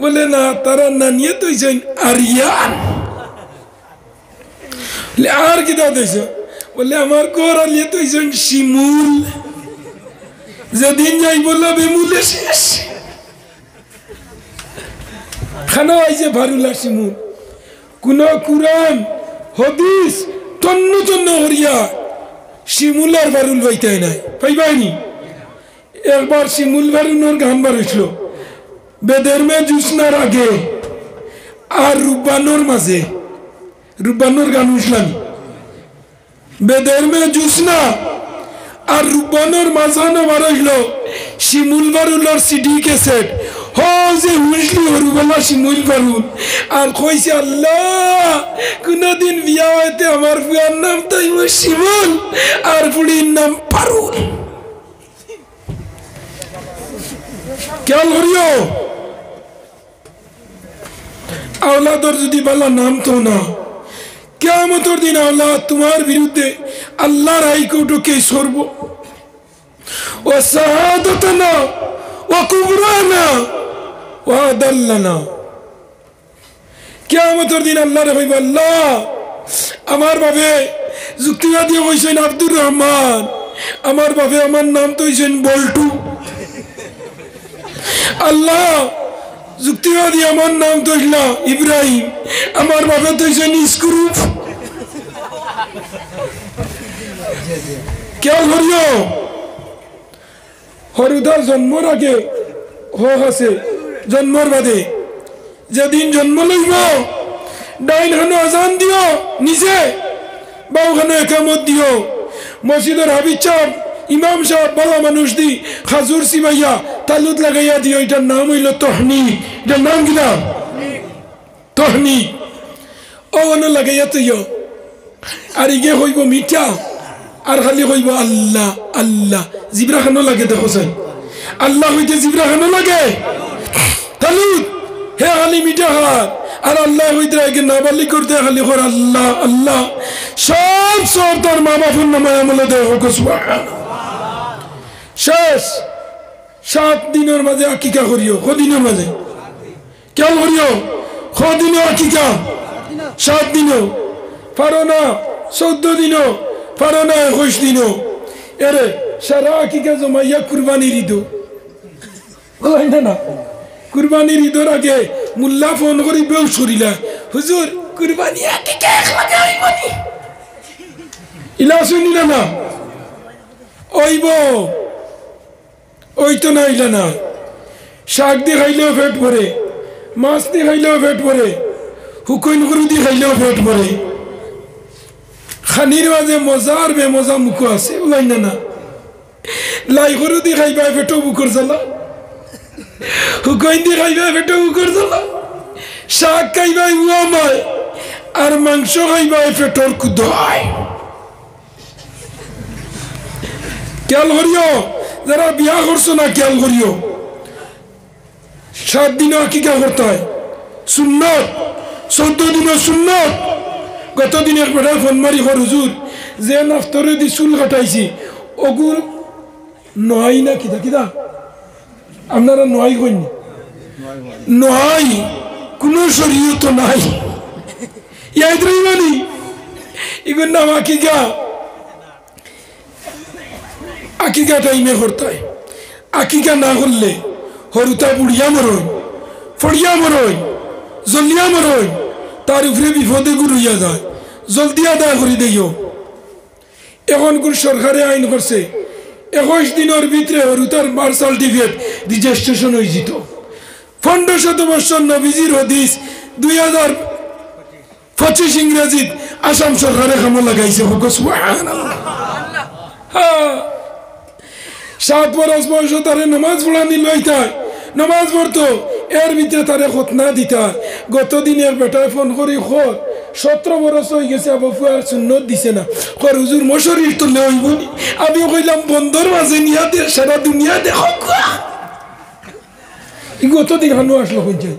A: বলে না তারা নানিয়ে তৈছেন আরিয়ান আর কিতা তৈছ বলে আমার কোর আলিয়ে তৈছেন শিমুল যেদিন যাই বললো বেমুলে শেষ খানা আইছে ফারুল আর শিমুল কোন কুরআন হাদিস তন্ন তন্ন হরিয়া শিমুল আর ফারুল পাইতে নাই পাইবাইনি একবার শিমুল ফারুলের গান বার হয়েছিল বেদের মে জুসনার আগে আর রুব্বানোর মাঝে রুব্বানোর গান উঠলাম বেদের মে জুসনা আর রুব্বানোর মাঝানো বার হইল শিমুল ফারুলের সিডি ক্যাসেট যে হুইসলি হরুবেলা শিমুল ফারুল আর কইছে আল্লাহ কোনদিন বিয়া হইতে আমার ফুয়ার নাম তাই শিমুল আর ফুড়ির নাম ফারুল খেয়াল করিও আওলাদর যদি বালা নাম তো না কিয়ামতের দিন আওলাদ তোমার বিরুদ্ধে আল্লাহর হাইকোর্টকে সরব ও শাহাদাতানা ও কুবরানা ও আদাল্লানা কিয়ামতের দিন আল্লাহর হইব আল্লাহ আমার বাবে যুক্তিবাদী হইছেন আব্দুর রহমান আমার বাবে আমার নাম তো হইছেন বল্টু আল্লাহ যুক্তিবাদী আমার নাম তো ইব্রাহিম আমার বাবা তো স্ক্রুপ কেউ করিও হরুদা জন্মর আগে আছে জন্মর বাদে যেদিন জন্ম লইব ডাইন খানো আজান দিও নিজে বাউ খানো একামত দিও মসজিদের হাবিজ চাপ ইমাম সাহেব বড় মানুষ দি খাজুর সিমাইয়া তালুত লাগাইয়া দিও এটার নাম হইল তহনি এটার নাম কি নাম তহনি ও লাগাইয়া তুইও আর ইগে হইব মিঠা আর খালি হইব আল্লাহ আল্লাহ জিব্রা খানো লাগে দেখো স্যার আল্লাহ হইতে জিব্রা খানো লাগে তালুত হে খালি মিঠা হার আর আল্লাহ হইতে আগে নাবালি করতে খালি হর আল্লাহ আল্লাহ সব তোর মা বাপুর নামায় আমলে দেয় হোক সুবহানাল্লাহ শেষ 7 দিনের মাঝে আকিকা করিও কদিনের মাঝে কেন করিও কদিন আকিকা 7 দিন পারো না 14 দিন পারো না 21 দিন এরে সারা আকিকা জমাইয়া কুরবানির ঈদ বলাই না কুরবানির ঈদের আগে মুল্লা ফোন করি বেউ সরিলা হুজুর কুরবানি আকিকা একলাগে হইবনি ইলা শুনি না ওইব ওই তো না ইলা না শাক দিয়ে খাইলেও পেট ভরে মাছ দিয়ে খাইলেও পেট ভরে হুকইন গরু দিয়ে খাইলেও পেট ভরে খানির মাঝে মজার বেমজা মুখো আছে বলাই না না লাই গরু দি খাইবা পেটো বুকুর জ্বালা হুকইন দি খাইবা পেটো বুকুর জ্বালা শাক খাইবা উয়ামায় আর মাংস খাইবা পেটোর কুদায় খেয়াল করিও যারা বিয়া করছো না খেয়াল করিও 7 দিনও আকিকা করতে হয় সুন্নত 14 দিনও সুন্নত গত দিন এক বেটা ফোন মারি হর হুজুর যে নাফতরে দি চুল কাটাইছি ওগুর নয় না কিতা কিতা আপনারা নয় কইনি নয় কোনো শরীয়ত নাই ইয়াইদ্রাই মানি এগুর নাম আকিকা আকিকা টাইমে করতে হয় আকিকা না করলে হরুতা বুড়িয়া মরই ফড়িয়া মরই জলিয়া মরই তার উপরে বিপদে গুরুইয়া যায় জলদি আদায় করে দিও এখন কোন সরকারে আইন করছে 21 দিনের ভিতরে হরুতার বার্থ সার্টিফিকেট রেজিস্ট্রেশন হয়ে যেত 1500 বছর নবীজির হাদিস 2025 ইংরেজিত আসাম সরকারে কাম লাগাইছে সুবহানাল্লাহ হ্যাঁ 7 বছর বয়স তারে নামাজ পড়ানি লইতা নামাজ পড়তো এর ভিতরে তারে খতনা দিতা গত দিনের বেটায় ফোন করি খত 17 বছর হয়ে গেছে আবু আর সুন্নত দিছে না কর হুজুর মশরির তো লইব নি আমি কইলাম বন্দর মাঝে নিয়া দে সারা দুনিয়া দেখো ই গত দিন হানো আসলো কই যায়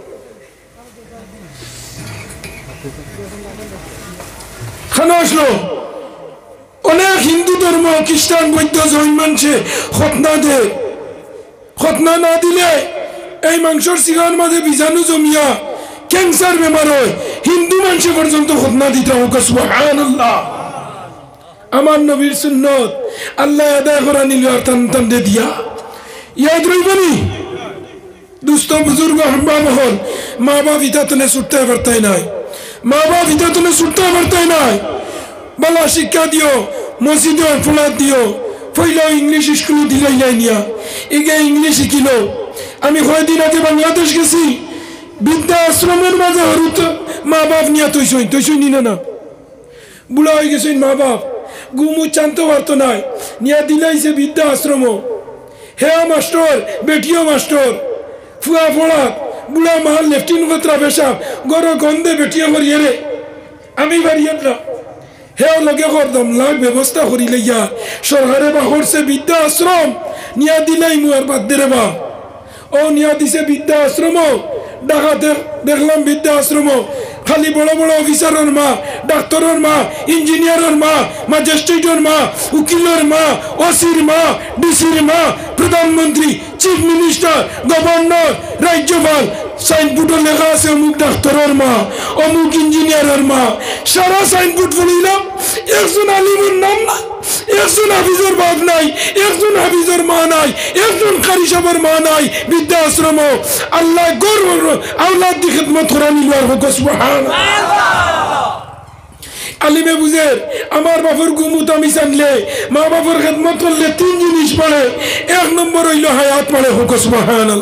A: খানো আসলো অনেক হিন্দু ধর্ম খ্রিস্টান বৌদ্ধ জৈন মানুষে খতনা দে খতনা না দিলে এই মাংসর সিগার মাঝে বীজাণু জমিয়া ক্যান্সার বেমার হয় হিন্দু মানুষ পর্যন্ত খতনা দিতে হোক সুবহানাল্লাহ আমার নবীর সুন্নত আল্লাহ আদায় করা নিল আর টান টান দে দিয়া ইয়াদ রইবনি দুস্থ বুজুর্গ হাম্বা মহল মা বাপ ইতা তনে ছুটতে পারতাই নাই মা বাপ ইতা তনে ছুটতে পারতাই নাই বালা শিক্ষা দিও মসজিদে ফুলা দিও পয়লা ইংলিশ স্কুলে দিলাই নাই নিয়া এগে ইংলিশ শিখিল আমি কয়েকদিন আগে বাংলাদেশ গেছি বিদ্যা আশ্রমের মাঝে হরুত মা বাপ নিয়া তৈছই নি না বুড়া হয়ে গেছে মা বাপ গুমু চান্ত পারতো নাই নিয়া দিলাইছে বিদ্যা আশ্রম হেয়া মাস্টর বেটিও মাস্টর ফুয়া ফোড়া বুড়া মাল লেফটিন কতরা পেশাব গর গন্ধে বেটিয়া করিয়ে রে আমি বাড়িয়ে না হেও লগে করদম লাগ ব্যবস্থা করি লইয়া সরকারে বা করছে বিদ্যা আশ্রম নিয়া দিলাই মু আর বাদ দে বা ও নিয়া দিছে বিদ্যা আশ্রম ডাকাতে দেখলাম বিদ্যা আশ্রম খালি বড় বড় অফিসারের মা ডাক্তারের মা ইঞ্জিনিয়ারের মা ম্যাজিস্ট্রেটের মা উকিলের মা ওসির মা ডিসির মা প্রধানমন্ত্রী চিফ মিনিস্টার গভর্নর রাজ্যপাল সাইনবোর্ডে লেখা আছে অমুক ডাক্তারের মা অমুক ইঞ্জিনিয়ারের মা সারা সাইনবোর্ড পড়িলাম একজন আলিমের নাম না একজন হাফিজের বাপ নাই একজন হাফিজের মা নাই একজন কারি সাহেবের মা নাই বিদ্যা আশ্রম আল্লাহ গর্ব আওলাদ দি খিদমত করা নিল আর হোক সুবহানাল্লাহ আলিমে বুঝের আমার বাপের গুমুত আমি জানলে মা বাপের খিদমত করলে 3 জিনিস পড়ে 1 নম্বর হইল হায়াত পড়ে হোক সুবহানাল্লাহ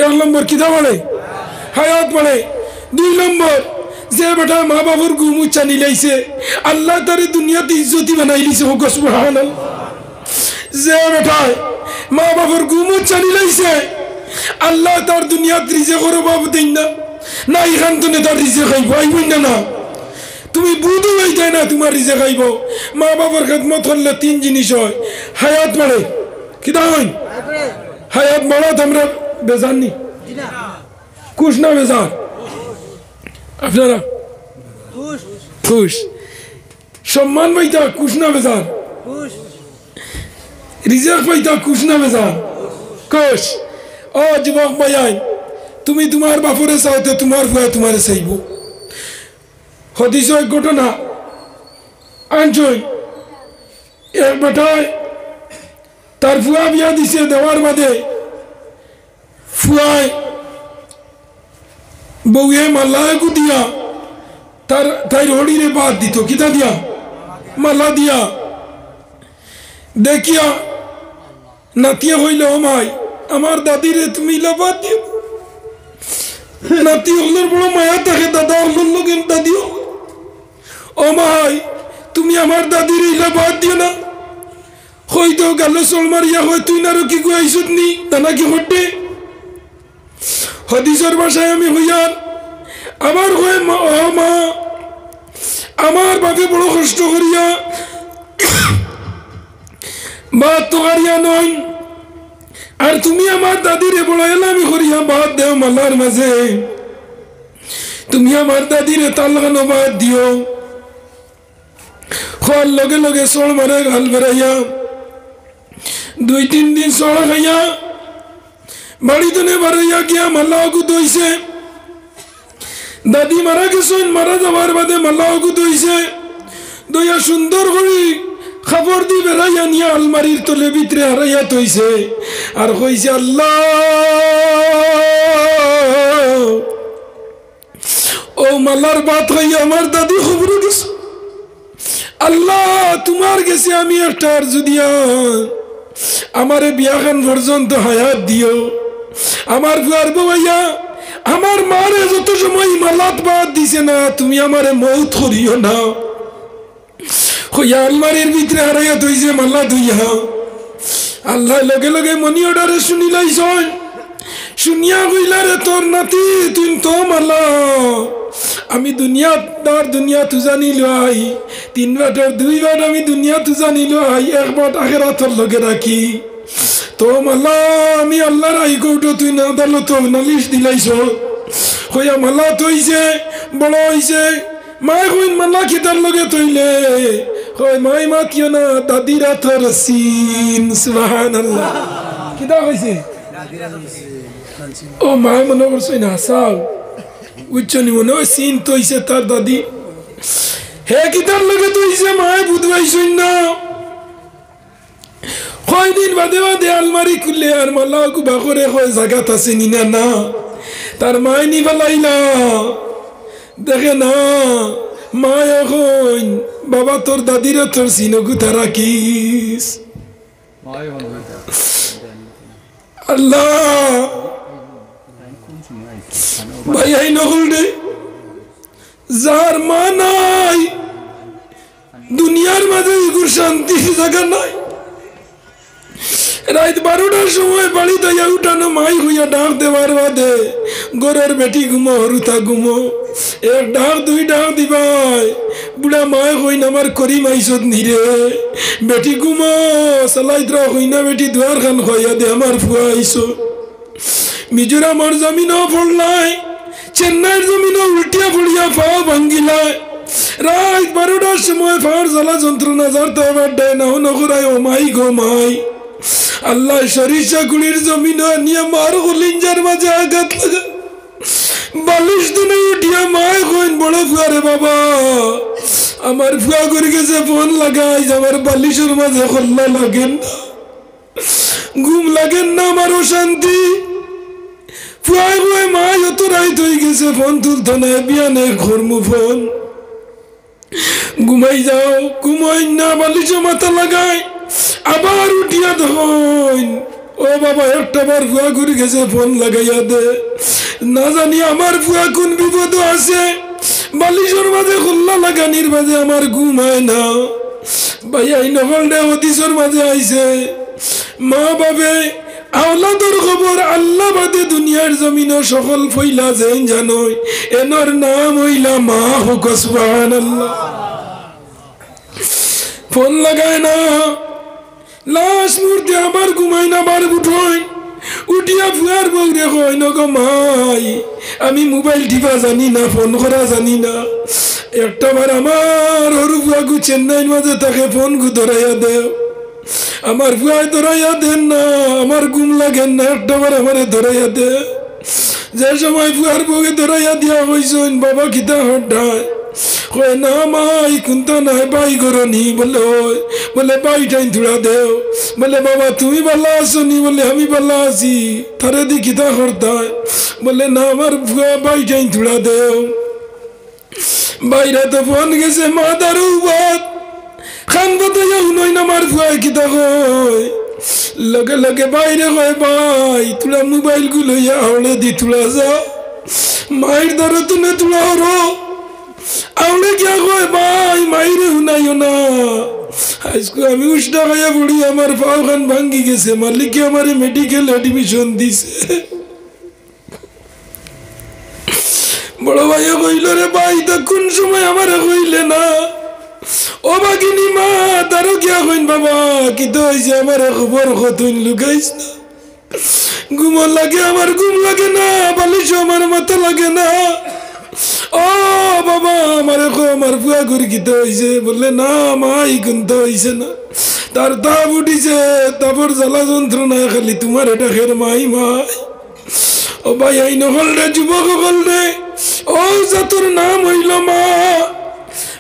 A: 1 নম্বর কিতা পড়ে হায়াত পড়ে 2 নম্বর যে বেটা মা বাপের গুমুত চানি লাইছে আল্লাহ তারে দুনিয়াতে ইজ্জতি বানাই দিছে হোক সুবহানাল্লাহ যে বেটা মা বাপের গুমুত চানি লাইছে আল্লাহ তার দুনিয়াত রিজিকের অভাব দেন না না এখান থেকে তার রিজিক খাইব আইবই না তুমি বুঝো হইতে না তোমার রিজিক খাইব মা বাবার খিদমত করলে 3 জিনিস হয় হায়াত বাড়ে কিতা হয় হায়াত বাড়া তোমরা বেজান নি খুশ না বেজান আপনারা খুশ সম্মান পাইতা খুশ না বেজান রিজিক পাইতা খুশ না বেজান খুশ ও যুবক ভাই তুমি তোমার বাপরে চাওতে তোমার ভয় তোমারে চাইব হদিস এক ঘটনা আনছই এক বেটায় তার ফুয়া বিয়া দিছে দেওয়ার বাদে ফুয়ায় বউয়ে মাল্লায়কু দিয়া তাই হড়িরে বাদ দিত কিতা দিয়া মাল্লা দিয়া দেখিয়া নাতিয়া হইল মাই আমার দাদিরে তুমি লাবাদ দিও নাতি হলের বড় মায়া থাকে দাদা হলের লোকের দাদিও ও মাই তুমি আমার দাদির ইলা বাদ দিও না হয়তো গেল চল মারিয়া হয় তুই না কি গুয়াইছত নি তা নাকি হটে হদিসের ভাষায় আমি হইয়ার আমার হয়ে মা ও মা আমার বাপে বড় কষ্ট করিয়া বাদ তো হারিয়া নয় আর তুমি আমার দাদিরে বড় এলামি করিয়া বাদ দেও মালার মাঝে তুমি আমার দাদিরে তাল লাগানো বাদ দিও খোয়ার লগে লগে চড় মারে গাল বেড়াইয়া 2-3 দিন চড়া খাইয়া বাড়িতে বাড়াইয়া গিয়া মাল্লা অগুত হইছে দাদি মারা গেছেন মারা যাবার বাদে মাল্লা অগুত হইছে দইয়া সুন্দর করি খবর দি বেড়াইয়া নিয়ে আলমারির তলে ভিতরে হারাইয়া তৈছে আর কইছে আল্লাহ ও মাল্লার বাত হইয়া আমার দাদি খবর গেছে আল্লাহ তোমার গেছে আমি একটা আরজু দিয়া আমারে বিয়াখান পর্যন্ত হায়াত দিও আমার ফুয়ার বউয়া আমার মারে যত সময় মালাত বাদ দিছে না তুমি আমারে মৌত করিও না হইয়া আলমারির ভিতরে হারাইয়া তৈছে মাল্লা ধুইয়া আল্লাহ লগে লগে মনি অর্ডারে শুনিলাইছ শুনিয়া কইলা রে তোর নাতি তুই তো মাল্লা আমি দুনিয়া তু জানিল আই 3 বাটের 2 বাট আমি দুনিয়া তু জানিল আই 1 বাট আখিরাতের লগে রাখি তো মাল্লা আমি আল্লাহর আই কৌটো তুই না আদালত নালিশ দিলাইছ হইয়া মাল্লা তৈছে বড় হইছে মাই কইন মাল্লা খিতার লগে তৈলে কই মাই মাতিও না দাদিরা তোর সিন সুবহানাল্লাহ কিতা কইছে ও মাই মনে করছ না সাও উচ্চনি মনে হয় সিন তৈছে তার দাদি হে কিতার লগে তৈছে মাই বুধবাইছই না কয়দিন বাদে বাদে আলমারি খুললে আর মাল্লাহকু বাকরে হয় জাগাত আছে নিনা না তার মাই নি বালাইলা দেখে না মা এখন বাবা তোর দাদিরা তোর সিনকু তারা কিস আল্লাহ ভাই আই নহল রে যার মা নাই দুনিয়ার মাঝে এগুর শান্তি জায়গা নাই রাত 12টার সময় বাড়ি দইয়া উঠানো মাই হইয়া ডাক দেওয়ার বাদে গোরের বেটি ঘুমো হরুতা ঘুমো 1 ডাক 2 ডাক দিবাই বুড়া মায় হইন আমার করি মাইছত নিরে বেটি ঘুমো সালাইত্রা হইনা বেটি দুয়ার খান খইয়া দে আমার ফুয়া আইসো মিজোরামর জমিনও পড়লাই চেন্নাইয়ের জমিনও উল্টিয়া পড়িয়া পাও ভাঙ্গিলায় রাত 12টার সময় ফার জ্বালা যন্ত্রণা যারতে এবার দেয় না নগরায় ও মাই গো মাই আল্লাহ সরিষা গুড়ির জমিন নিয়ে মার হলিঞ্জার মাঝে আঘাত লাগা বালিশ দিনে উঠিয়া মায় কইন বড় ফুয়ারে বাবা আমার ফুয়া করে গেছে ফোন লাগাই আমার বালিশের মাঝে হল্লা লাগেন না ঘুম লাগেন না আমার অশান্তি ফুয়াই ফুয়াই মা যত রাইত হয়ে গেছে ফোন তুলতো না বিয়ানে ঘরমু ফোন ঘুমাই যাও ঘুমাই না বালিশে মাথা লাগাই আবার উঠিয়া ধন ও বাবা একটা বার ফুয়া ঘুরে গেছে ফোন লাগাইয়া দে না জানি আমার ফুয়া কোন বিপদ আছে বালিশের মাঝে খুল্লা লাগানির মাঝে আমার ঘুম হয় না ভাই আই নকল দে হদিসের মাঝে আইছে মা বাবে আওলাদর খবর আল্লাহ বাদে দুনিয়ার জমিন সকল ফইলা যেন জানই এনর নাম হইলা মা হোক সুবহানাল্লাহ ফোন লাগায় না লাশ মুহূর্তে আবার ঘুমাই না বার উঠোই উঠিয়া ফুয়ার বউরে কই নগো মাই আমি মোবাইল টিপা জানি না ফোন করা জানি না একটা বার আমার হরু ফুয়াগু চেন্নাইয়ের মাঝে তাকে ফোন গু ধরাইয়া দেও আমার ফুয়াই ধরাইয়া দেন না আমার ঘুম লাগেন না একটা বার আমারে ধরাইয়া দে যে সময় ফুয়ার বউকে ধরাইয়া দিয়া হইছেন বাবা কিতা হঠায় কয় না মাই কুন্তা নাই বাই করনি বলে বাই টাইম থুড়া দেও বলে বাবা তুমি ভালো আছো নি বলে আমি ভালো আছি তারে দি কিতা করতায় বলে না আমার ফুয়া বাই টাইম থুড়া দেও বাইরে তো ফোন গেছে মা দারু বাত খান বাতাইয়া শুনই না আমার ফুয়া কিতা কয় লগে লগে বাইরে কয় বাই তোরা মোবাইল গুলো হলে দি তোলা যা মায়ের দ্বারা তুমি তোলা হরো দাউড়ে গিয়া কয় ভাই মাইরে শুনাইও না আজকে আমি উষ্টা খাইয়া পড়ি আমার পাও খান ভাঙ্গি গেছে মালিকে আমার মেডিকেল এডমিশন দিছে বড় ভাইয়া কইল রে ভাই তা কোন সময় আমার কইলে না ও বাগিনী মা তারও গিয়া কইন বাবা কি তো হয়েছে আমার খবর কতই লুকাইস না ঘুম লাগে আমার ঘুম লাগে না বালিশ আমার মাথা লাগে না ও বাবা আমার আমার ফুয়া ঘুরি কিতে হয়েছে বললে না মা এই কিন্তু হয়েছে না তার তাপ উঠিছে তারপর জ্বালা যন্ত্রণায় খালি তোমার এটা খের মাই মাই ও ভাই আই নহল রে যুবক হল রে ও জাতুর নাম হইল মা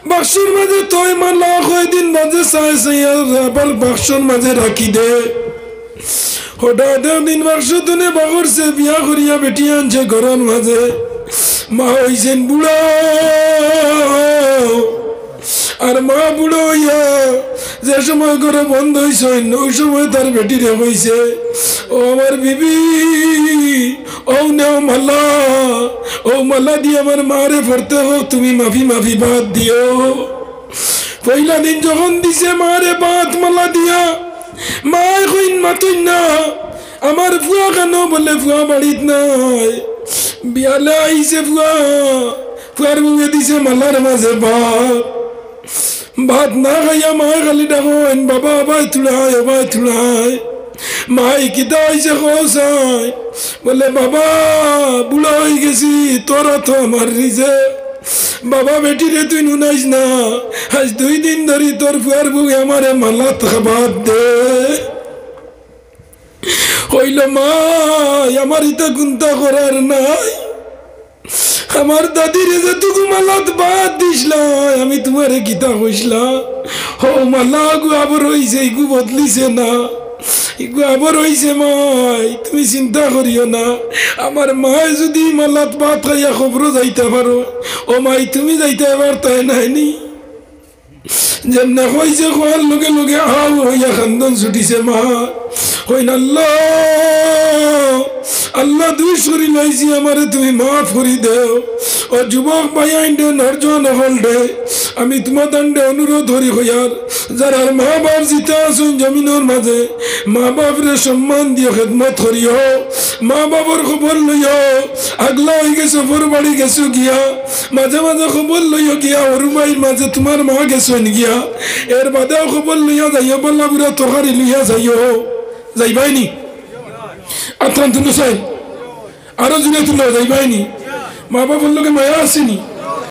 A: বাক্সর মাঝে তয় মালা কয়দিন মাঝে চাই চাই আবার বাক্সর মাঝে রাখি দে হঠাৎ দিন বাক্স তুনে বাগরছে বিয়া করিয়া বেটি আনছে ঘরের মাঝে মা হইছেন বুড়া আর মা বুড়ো হইয়া যে সময় করে বন্ধ হয়েছেন ওই সময় তার বেটিরে হয়েছে ও আমার বিবি ও নেও মালা ও মালা দিয়ে আমার মারে পড়তে হোক তুমি মাফি মাফি বাদ দিও পয়লা দিন যখন দিছে মারে বাদ মালা দিয়া মা কইন মাতুন না আমার ফুয়া কেন বলে ফুয়া বাড়িত নাই বিয়ালে আইছে ফুয়া ফুয়ার বুকে দিছে মালার মাঝে ভাত না খাইয়া মায় খালি ডাকেন বাবা আবাই তুড়াই মাই কিতা হয়েছে কসাই বলে বাবা বুড়া হয়ে গেছি তোরা তো আমার রিজে বাবা বেটি রে তুই নুনাইস না আজ 2 দিন ধরে তোর ফুয়ার বুকে আমারে মালা খাবার দে হইল মা আমার ইতা গুন্তা করার নাই আমার দাদির যেটুকু মালাত বাদ দিসলা আমি তোমারে গীতা কইসলা হো মালা গু আবার হইছে ইগু বদলিছে না ইগু আবার হইছে মাই তুমি চিন্তা করিও না আমার মায় যদি মালাত বাদ খাইয়া খবর যাইতে পারো ও মাই তুমি যাইতে এবার তাই নাইনি যেমনে হইছে খোয়ার লগে লগে হাও হইয়া খান্দন ছুটিছে মা হইন আল্লাহ আল্লাহ দুই শরীর লাইছি আমারে তুমি মাফ করি দেও ও যুবক ভাই আইন্ডে নর্জন হল ডে আমি তোমার দান্ডে অনুরোধ করি হইয়ার যারা মা বাপ জিতা আসুন জমিনের মাঝে মা বাপরে সম্মান দিয়ে খেদমত করিও মা বাবার খবর লইও আগলা হয়ে গেছো বর বাড়ি গেছো গিয়া মাঝে মাঝে খবর লইও গিয়া হরুমাইর মাঝে তোমার মা গেছো গিয়া এর বাদেও খবর লইয়া যাইও বললা বুড়া তরকারি লইয়া যাইও যাইবাইনি আত্রান তুলো চাই আরো জুড়ে তুলো যাইবাইনি মা বাবার লোকে মায়া আসেনি